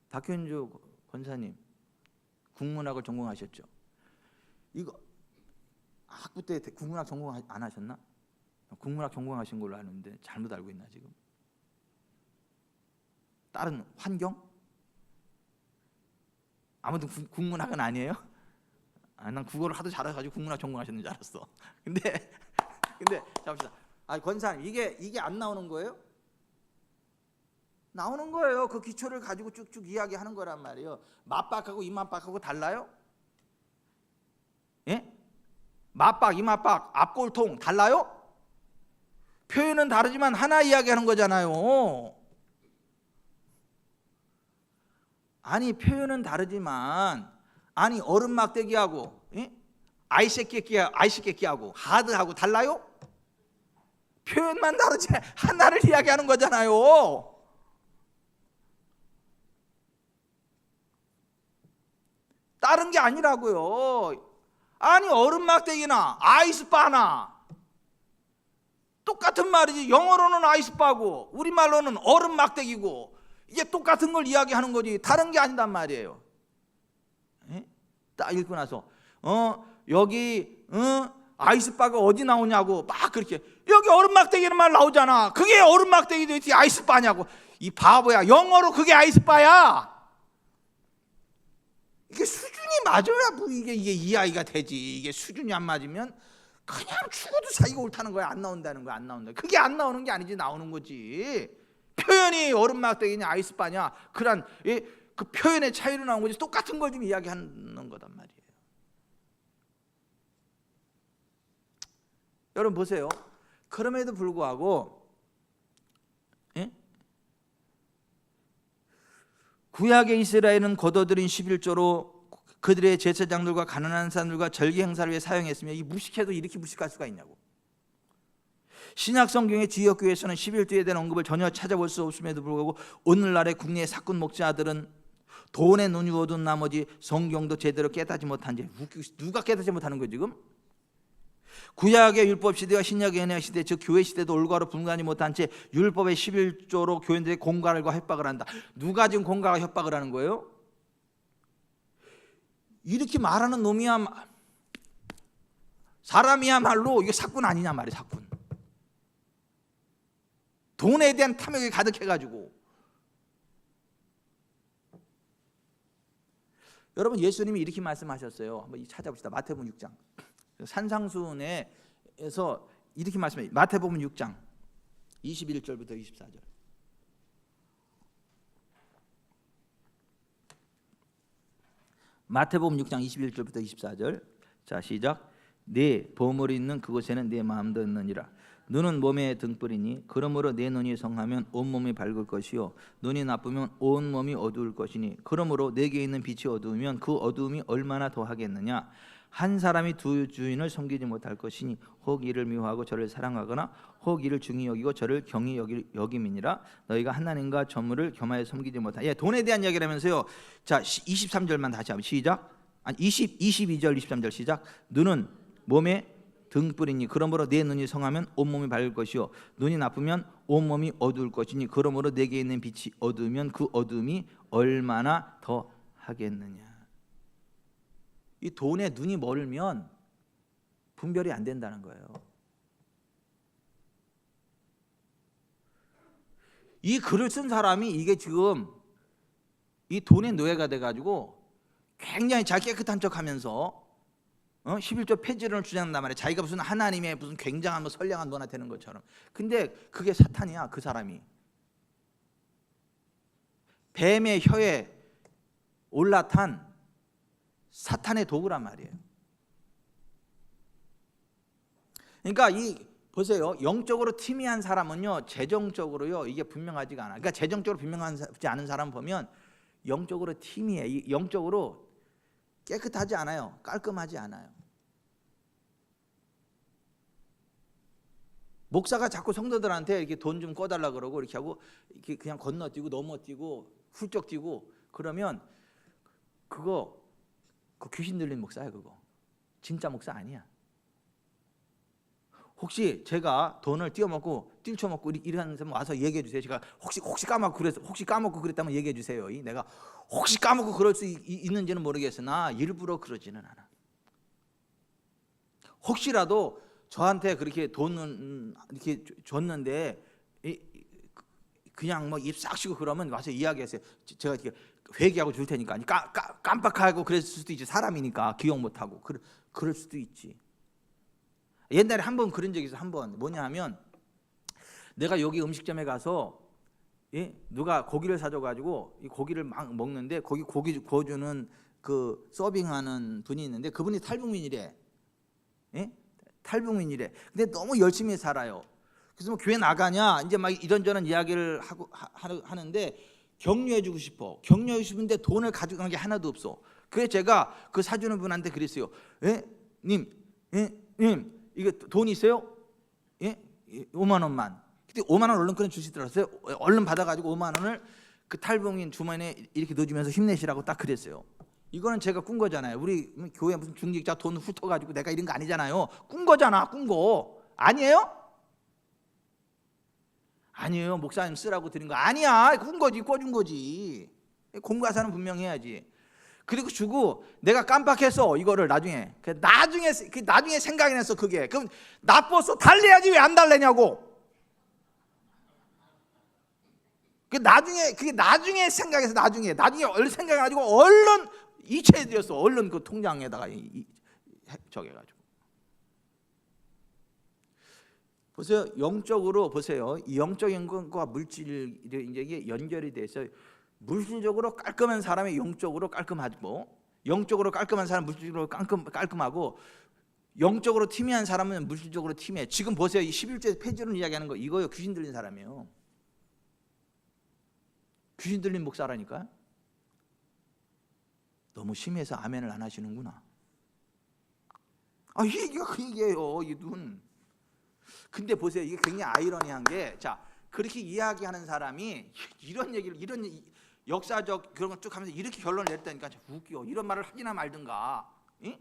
Speaker 1: 박현주 권사님 국문학을 전공하셨죠? 이거 학부 때 국문학 전공 안 하셨나? 국문학 전공하신 걸로 아는데 잘못 알고 있나 지금? 다른 환경? 아무튼 국문학은 아니에요? 난 국어를 하도 잘해가지고 국문학 전공하셨는 줄 알았어. 근데 잠시만. 권사님 이게 안 나오는 거예요? 나오는 거예요. 그 기초를 가지고 쭉쭉 이야기하는 거란 말이에요. 맞박하고 이맞박하고 달라요? 예? 맞박, 이맞박, 앞골통 달라요? 표현은 다르지만 하나 이야기하는 거잖아요. 아니, 표현은 다르지만 얼음 막대기하고 아이스 깨끼하고 하드하고 달라요? 표현만 다르지 하나를 이야기하는 거잖아요. 다른 게 아니라고요. 아니, 얼음 막대기나 아이스바나 똑같은 말이지. 영어로는 아이스바고 우리말로는 얼음 막대기고 이게 똑같은 걸 이야기하는 거지 다른 게 아니단 말이에요. 딱 읽고 나서 여기 아이스바가 어디 나오냐고 막 그렇게, 여기 얼음 막대기는 말 나오잖아. 그게 얼음 막대기도 어떻게 아이스바냐고. 이 바보야, 영어로 그게 아이스바야. 이게 수준이 맞아야 뭐 이게 이해가 되지. 이게 수준이 안 맞으면 그냥 죽어도 자기가 옳다는 거야. 안 나온다는 거야. 안 나온다. 그게 안 나오는 게 아니지, 나오는 거지. 표현이 얼음 막대기냐 아이스바냐 그런 그 표현의 차이로 나온 거지 똑같은 걸 좀 이야기하는 거단 말이에요. 여러분 보세요. 그럼에도 불구하고 구약의 이스라엘은 거둬들인 11조로 그들의 제사장들과 가난한 사람들과 절기 행사를 위해 사용했으며 이 무식해도 이렇게 무식할 수가 있냐고. 신약 성경의 지역교회에서는 11조에 대한 언급을 전혀 찾아볼 수 없음에도 불구하고 오늘날의 국내 사꾼 목자들은 돈에 눈이 어두운 나머지 성경도 제대로 깨닫지 못한 채, 누가 깨닫지 못하는 거예요 지금? 구약의 율법 시대와 신약의 언약 시대, 즉 교회 시대도 올바로 분간하지 못한 채 율법의 11조로 교인들의 공갈과 협박을 한다. 누가 지금 공갈과 협박을 하는 거예요? 이렇게 말하는 놈이야, 사람이야말로 이게 사꾼 아니냐 말이야. 사꾼. 돈에 대한 탐욕이 가득해가지고. 여러분, 예수님이 이렇게 말씀하셨어요. 한번 찾아봅시다. 마태복음 6장 산상수훈에서 이렇게 말씀해요. 마태복음 6장 21절부터 24절. 마태복음 6장 21절부터 24절. 자, 시작. 네 보물이 있는 그곳에는 네 마음도 있느니라. 눈은 몸의 등불이니 그러므로 내 눈이 성하면 온몸이 밝을 것이요 눈이 나쁘면 온몸이 어두울 것이니 그러므로 내게 있는 빛이 어두우면 그 어두움이 얼마나 더하겠느냐. 한 사람이 두 주인을 섬기지 못할 것이니 혹 이를 미워하고 저를 사랑하거나 혹 이를 중히 여기고 저를 경히 여김이니라. 너희가 하나님과 저물을 겸하여 섬기지 못하냐. 돈에 대한 이야기라면서요. 자, 23절만 다시 한번 시작. 22절 23절 시작. 눈은 몸의 등불이니 그러므로 내 눈이 성하면 온몸이 밝을 것이요 눈이 나쁘면 온몸이 어두울 것이니 그러므로 내게 있는 빛이 어두우면 그 어두움이 얼마나 더 하겠느냐. 이 돈에 눈이 멀면 분별이 안 된다는 거예요. 이 글을 쓴 사람이 이게 지금 이 돈의 노예가 돼가지고 굉장히 잘 깨끗한 척하면서 11조 폐지론을 주장한단 말이에요. 자기가 무슨 하나님의 무슨 굉장한 뭐 선량한 너나 되는 것처럼. 근데 그게 사탄이야. 그 사람이 뱀의 혀에 올라탄 사탄의 도구란 말이에요. 그러니까 보세요. 영적으로 티미한 사람은요, 재정적으로요 이게 분명하지가 않아. 그러니까 재정적으로 분명하지 않은 사람 보면 영적으로 티미해. 영적으로 깨끗하지 않아요. 깔끔하지 않아요. 목사가 자꾸 성도들한테 이렇게 돈 좀 꺼달라 그러고 이렇게 하고 이렇게 그냥 건너뛰고 넘어뛰고 훌쩍 뛰고 그러면 그거 그 귀신 들린 목사야. 그거 진짜 목사 아니야. 혹시 제가 돈을 띄쳐먹고 이런 사람 와서 얘기해 주세요. 제가 혹시 까먹고 그랬다면 얘기해 주세요. 내가 혹시 까먹고 그럴 수 있는지는 모르겠으나 일부러 그러지는 않아. 혹시라도 저한테 그렇게 돈은 이렇게 줬는데 그냥 뭐 입 싹 쉬고 그러면 와서 이야기하세요. 제가 이렇게 회개하고 줄 테니까. 깜빡하고 그랬을 수도 있지. 사람이니까 기억 못하고 그럴 수도 있지. 옛날에 한 번 그런 적이 있어. 한 번 뭐냐 하면 내가 여기 음식점에 가서 누가 고기를 사줘가지고 이 고기를 막 먹는데 거기 고기 구워주는 그 서빙하는 분이 있는데 그분이 탈북민이래. 탈북민이래. 근데 너무 열심히 살아요. 그래서 뭐 교회 나가냐 이제 막 이런저런 이야기를 하는데 격려해주고 싶어. 격려해주고 싶은데 돈을 가져간 게 하나도 없어. 그래서 제가 그 사주는 분한테 그랬어요. 님 이거 돈 있어요? 5만 원만. 근데 5만 원 얼른 끊어 주시더라고요. 얼른 받아가지고 5만 원을 그 탈북민 주머니에 이렇게 넣어주면서 힘내시라고 딱 그랬어요. 이거는 제가 꾼 거잖아요. 우리 교회 무슨 중직자 돈 훑어가지고 내가 이런 거 아니잖아요. 꾼 거잖아. 꾼 거. 아니에요? 아니에요. 목사님 쓰라고 드린 거 아니야. 꾼 거지. 꿔준 거지. 공과사는 분명히 해야지. 그리고 주고 내가 깜빡했어. 이거를 나중에 생각이 났어. 그게 그럼 나빴어. 달래야지. 왜 안 달래냐고. 그게 나중에 생각해서 나중에 얼른 생각해가지고 얼른 이체해드렸어. 얼른 그 통장에다가 저게가지고. 보세요. 영적으로 보세요. 영적인 것과 물질 이제 연결이 돼서 물질적으로 깔끔한 사람이 영적으로 깔끔하고, 영적으로 깔끔한 사람 물질적으로 깔끔하고, 영적으로 티미한 사람은 물질적으로 티미해. 지금 보세요. 이 11조의 폐지론 이야기하는 거 이거요. 귀신 들린 사람이에요. 귀신 들린 목사라니까. 너무 심해서 아멘을 안 하시는구나. 이 얘기가 그 얘기예요. 이 눈. 근데 보세요. 이게 굉장히 아이러니한 게, 자, 그렇게 이야기하는 사람이 이런 얘기를, 이런 역사적 그런 걸 쭉 하면서 이렇게 결론을 냈다니까 웃겨. 이런 말을 하기나 말든가. 응?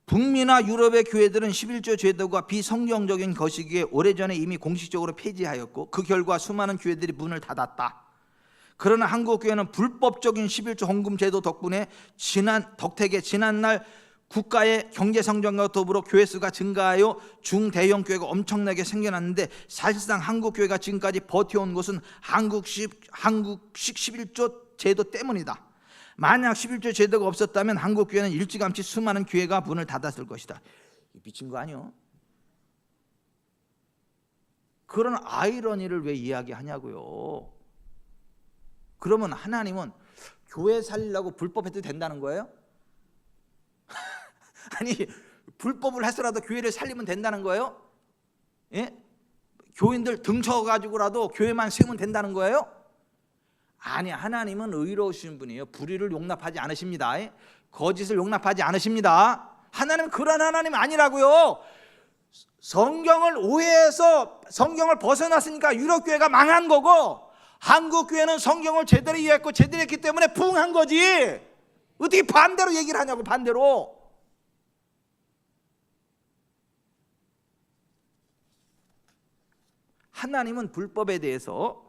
Speaker 1: 북미나 유럽의 교회들은 11조 제도가 비성경적인 것이기에 오래전에 이미 공식적으로 폐지하였고 그 결과 수많은 교회들이 문을 닫았다. 그러나 한국 교회는 불법적인 11조 헌금 제도 덕분에 덕택에 지난날 국가의 경제 성장과 더불어 교회 수가 증가하여 중대형 교회가 엄청나게 생겨났는데, 사실상 한국 교회가 지금까지 버텨온 것은 한국식 11조 제도 때문이다. 만약 11조 제도가 없었다면 한국 교회는 일찌감치 수많은 교회가 문을 닫았을 것이다. 미친 거 아니요? 그런 아이러니를 왜 이야기하냐고요. 그러면 하나님은 교회 살리려고 불법해도 된다는 거예요? 아니, 불법을 해서라도 교회를 살리면 된다는 거예요? 교인들 등쳐가지고라도 교회만 세우면 된다는 거예요? 아니, 하나님은 의로우신 분이에요. 불의를 용납하지 않으십니다. 거짓을 용납하지 않으십니다. 하나님은 그런 하나님 아니라고요. 성경을 오해해서 성경을 벗어났으니까 유럽 교회가 망한 거고, 한국 교회는 성경을 제대로 이해했고 제대로 했기 때문에 부흥한 거지. 어떻게 반대로 얘기를 하냐고. 반대로. 하나님은 불법에 대해서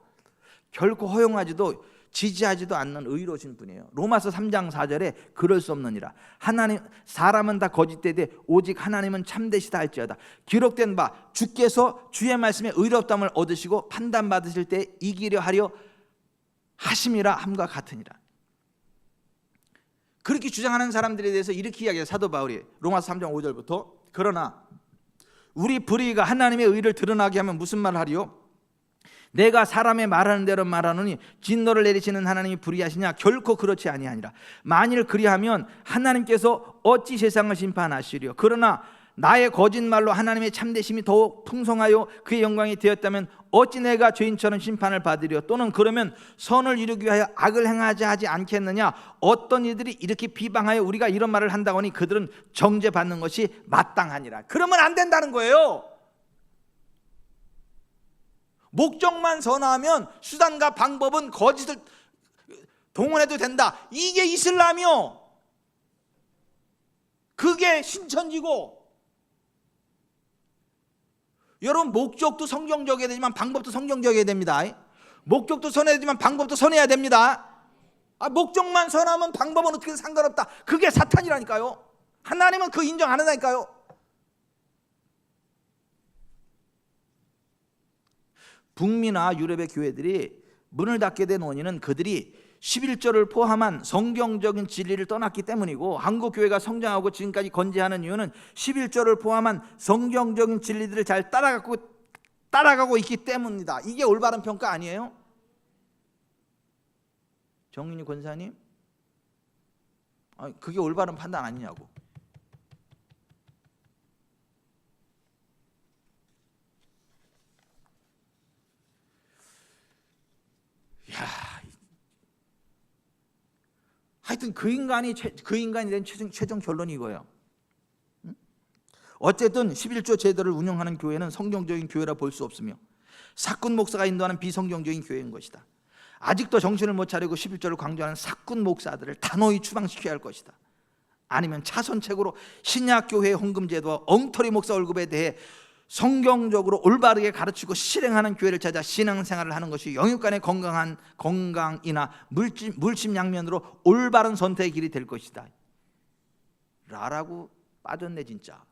Speaker 1: 결코 허용하지도 지지하지도 않는 의로우신 분이에요. 로마서 3장 4절에 그럴 수 없느니라. 하나님, 사람은 다 거짓되되 오직 하나님은 참되시다 할지어다. 기록된 바 주께서 주의 말씀에 의롭다함을 얻으시고 판단받으실 때 이기려 하려 하심이라 함과 같으니라. 그렇게 주장하는 사람들에 대해서 이렇게 이야기해요. 사도 바울이 로마서 3장 5절부터 그러나 우리 불의가 하나님의 의를 드러나게 하면 무슨 말을 하리요? 내가 사람의 말하는 대로 말하노니 진노를 내리시는 하나님이 불의하시냐? 결코 그렇지 아니하니라. 만일 그리하면 하나님께서 어찌 세상을 심판하시리요? 그러나 나의 거짓말로 하나님의 참되심이 더욱 풍성하여 그의 영광이 되었다면 어찌 내가 죄인처럼 심판을 받으리요? 또는 그러면 선을 이루기 위하여 악을 행하지 하지 않겠느냐? 어떤 이들이 이렇게 비방하여 우리가 이런 말을 한다고 하니 그들은 정죄받는 것이 마땅하니라. 그러면 안 된다는 거예요. 목적만 선하면 수단과 방법은 거짓을
Speaker 2: 동원해도 된다. 이게 이슬람이요. 그게 신천지고. 여러분, 목적도 성경적이어야 되지만 방법도 성경적이어야 됩니다. 목적도 선해야 되지만 방법도 선해야 됩니다. 목적만 선하면 방법은 어떻게 상관없다. 그게 사탄이라니까요. 하나님은 그 인정 안 한다니까요. 북미나 유럽의 교회들이 문을 닫게 된 원인은 그들이 11조를 포함한 성경적인 진리를 떠났기 때문이고, 한국 교회가 성장하고 지금까지 건재하는 이유는 11조를 포함한 성경적인 진리들을 잘 따라가고 있기 때문입니다. 이게 올바른 평가 아니에요? 정윤희 권사님, 그게 올바른 판단 아니냐고. 하여튼 그 인간에 대한 최종 결론이 이거예요. 어쨌든 11조 제도를 운영하는 교회는 성경적인 교회라 볼 수 없으며 사꾼 목사가 인도하는 비성경적인 교회인 것이다. 아직도 정신을 못 차리고 11조를 강조하는 사꾼 목사들을 단호히 추방시켜야 할 것이다. 아니면 차선책으로 신약교회의 헌금제도와 엉터리 목사 월급에 대해 성경적으로 올바르게 가르치고 실행하는 교회를 찾아 신앙생활을 하는 것이 영육간의 건강이나 물심양면으로 올바른 선택의 길이 될 것이다. 라라고 빠졌네 진짜.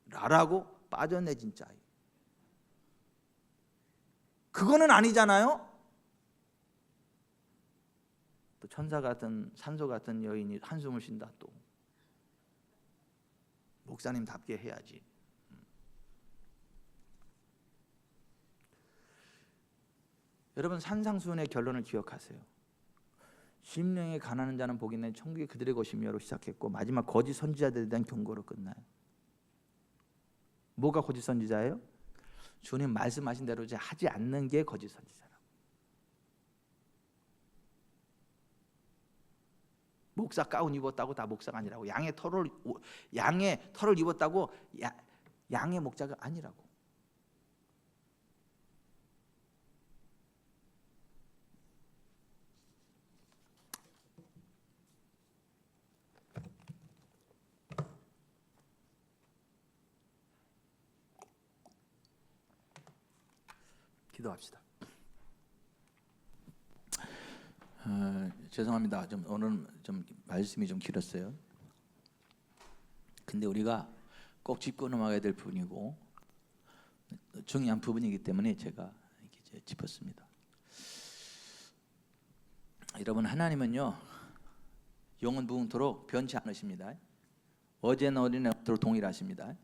Speaker 2: 라라고 빠졌네 진짜. 그거는 아니잖아요. 또 천사 같은 산소 같은 여인이 한숨을 쉰다. 또 목사님답게 해야지. 여러분, 산상수훈의 결론을 기억하세요. 심령에 가난한 자는 복이 있나니 천국이 그들의 것이며로 시작했고 마지막 거짓 선지자들에 대한 경고로 끝나요. 뭐가 거짓 선지자예요? 주님 말씀하신 대로 하지 않는 게 거짓 선지자라고. 목사 가운 입었다고 다 목사가 아니라고. 양의 털을 입었다고 양의 목자가 아니라고. 기도합시다. 죄송합니다. 오늘 좀 말씀이 좀 길었어요. 근데 우리가 꼭 짚고 넘어가야 될 부분이고 중요한 부분이기 때문에 제가 이렇게 짚었습니다. 여러분, 하나님은요 영원 무궁토록 변치 않으십니다. 어제나 어린애토록 동일하십니다.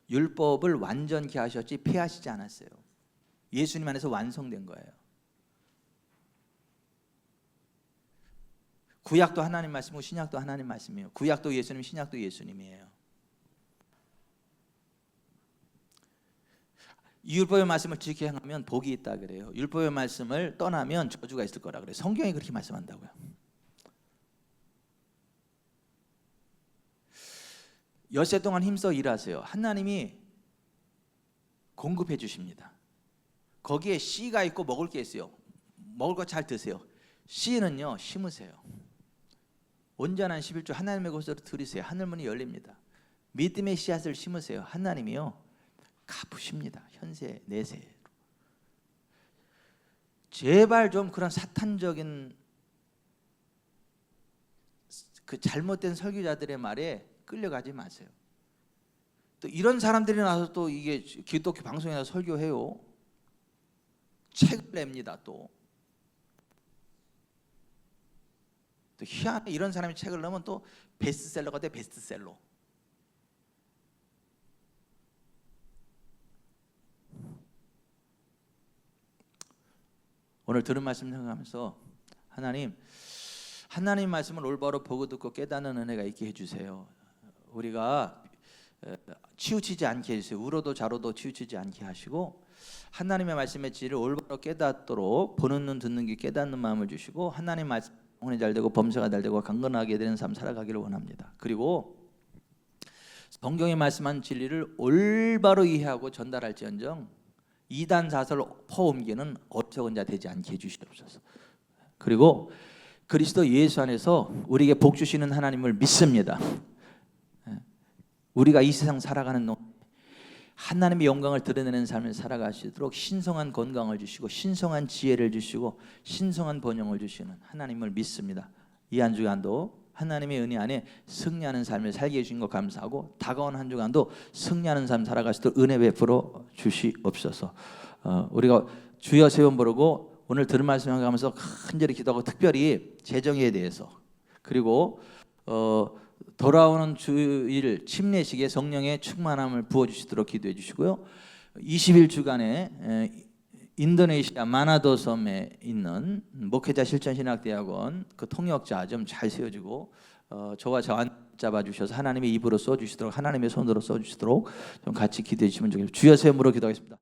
Speaker 2: 율법을 완전케 하셨지 폐하시지 않았어요. 예수님 안에서 완성된 거예요. 구약도 하나님 말씀이고 신약도 하나님 말씀이에요. 구약도 예수님, 신약도 예수님이에요. 율법의 말씀을 지키게 하면 복이 있다 그래요. 율법의 말씀을 떠나면 저주가 있을 거라 그래요. 성경이 그렇게 말씀한다고요. 엿새 동안 힘써 일하세요. 하나님이 공급해 주십니다. 거기에 씨가 있고 먹을 게 있어요. 먹을 거 잘 드세요. 씨는요 심으세요. 온전한 11조 하나님의 것으로 들이세요. 하늘문이 열립니다. 믿음의 씨앗을 심으세요. 하나님이요 갚으십니다. 현세 내세로. 제발 좀 그런 사탄적인 그 잘못된 설교자들의 말에 끌려가지 마세요. 또 이런 사람들이 나와서 또 이게 기독교 방송에 나서 설교해요. 책을 냅니다. 또 희한해. 이런 사람이 책을 내면 또 베스트셀러가 돼. 베스트셀러. 오늘 들은 말씀 생각하면서 하나님 말씀을 올바로 보고 듣고 깨닫는 은혜가 있게 해주세요. 우리가 치우치지 않게 해주세요. 울어도 자로도 치우치지 않게 하시고 하나님의 말씀의 질을 올바로 깨닫도록 보는 눈 듣는 귀 깨닫는 마음을 주시고 하나님 말씀 혼이 잘 되고 범사가 잘 되고 강건하게 되는 삶 살아가기를 원합니다. 그리고 성경에 말씀한 진리를 올바로 이해하고 전달할지언정 이단 사설 퍼옮기는 어처구니가 되지 않게 해주시옵소서. 그리고 그리스도 예수 안에서 우리에게 복 주시는 하나님을 믿습니다. 우리가 이 세상 살아가는 동안 하나님의 영광을 드러내는 삶을 살아가시도록 신성한 건강을 주시고 신성한 지혜를 주시고 신성한 번영을 주시는 하나님을 믿습니다. 이 한 주간도 하나님의 은혜 안에 승리하는 삶을 살게 해주신 것 감사하고 다가온 한 주간도 승리하는 삶 살아가시도록 은혜 베풀어 주시옵소서. 우리가 주여 세원 부르고 오늘 들은 말씀 하면서 간절히 기도하고 특별히 재정에 대해서 그리고 돌아오는 주일 침례식에 성령의 충만함을 부어주시도록 기도해 주시고요. 21주간에 인도네시아 마나도 섬에 있는 목회자 실전신학대학원 그 통역자 좀 잘 세워주고 저와 저한 잡아주셔서 하나님의 입으로 써주시도록 하나님의 손으로 써주시도록 좀 같이 기도해 주시면 좋겠습니다. 주여 세움으로 기도하겠습니다.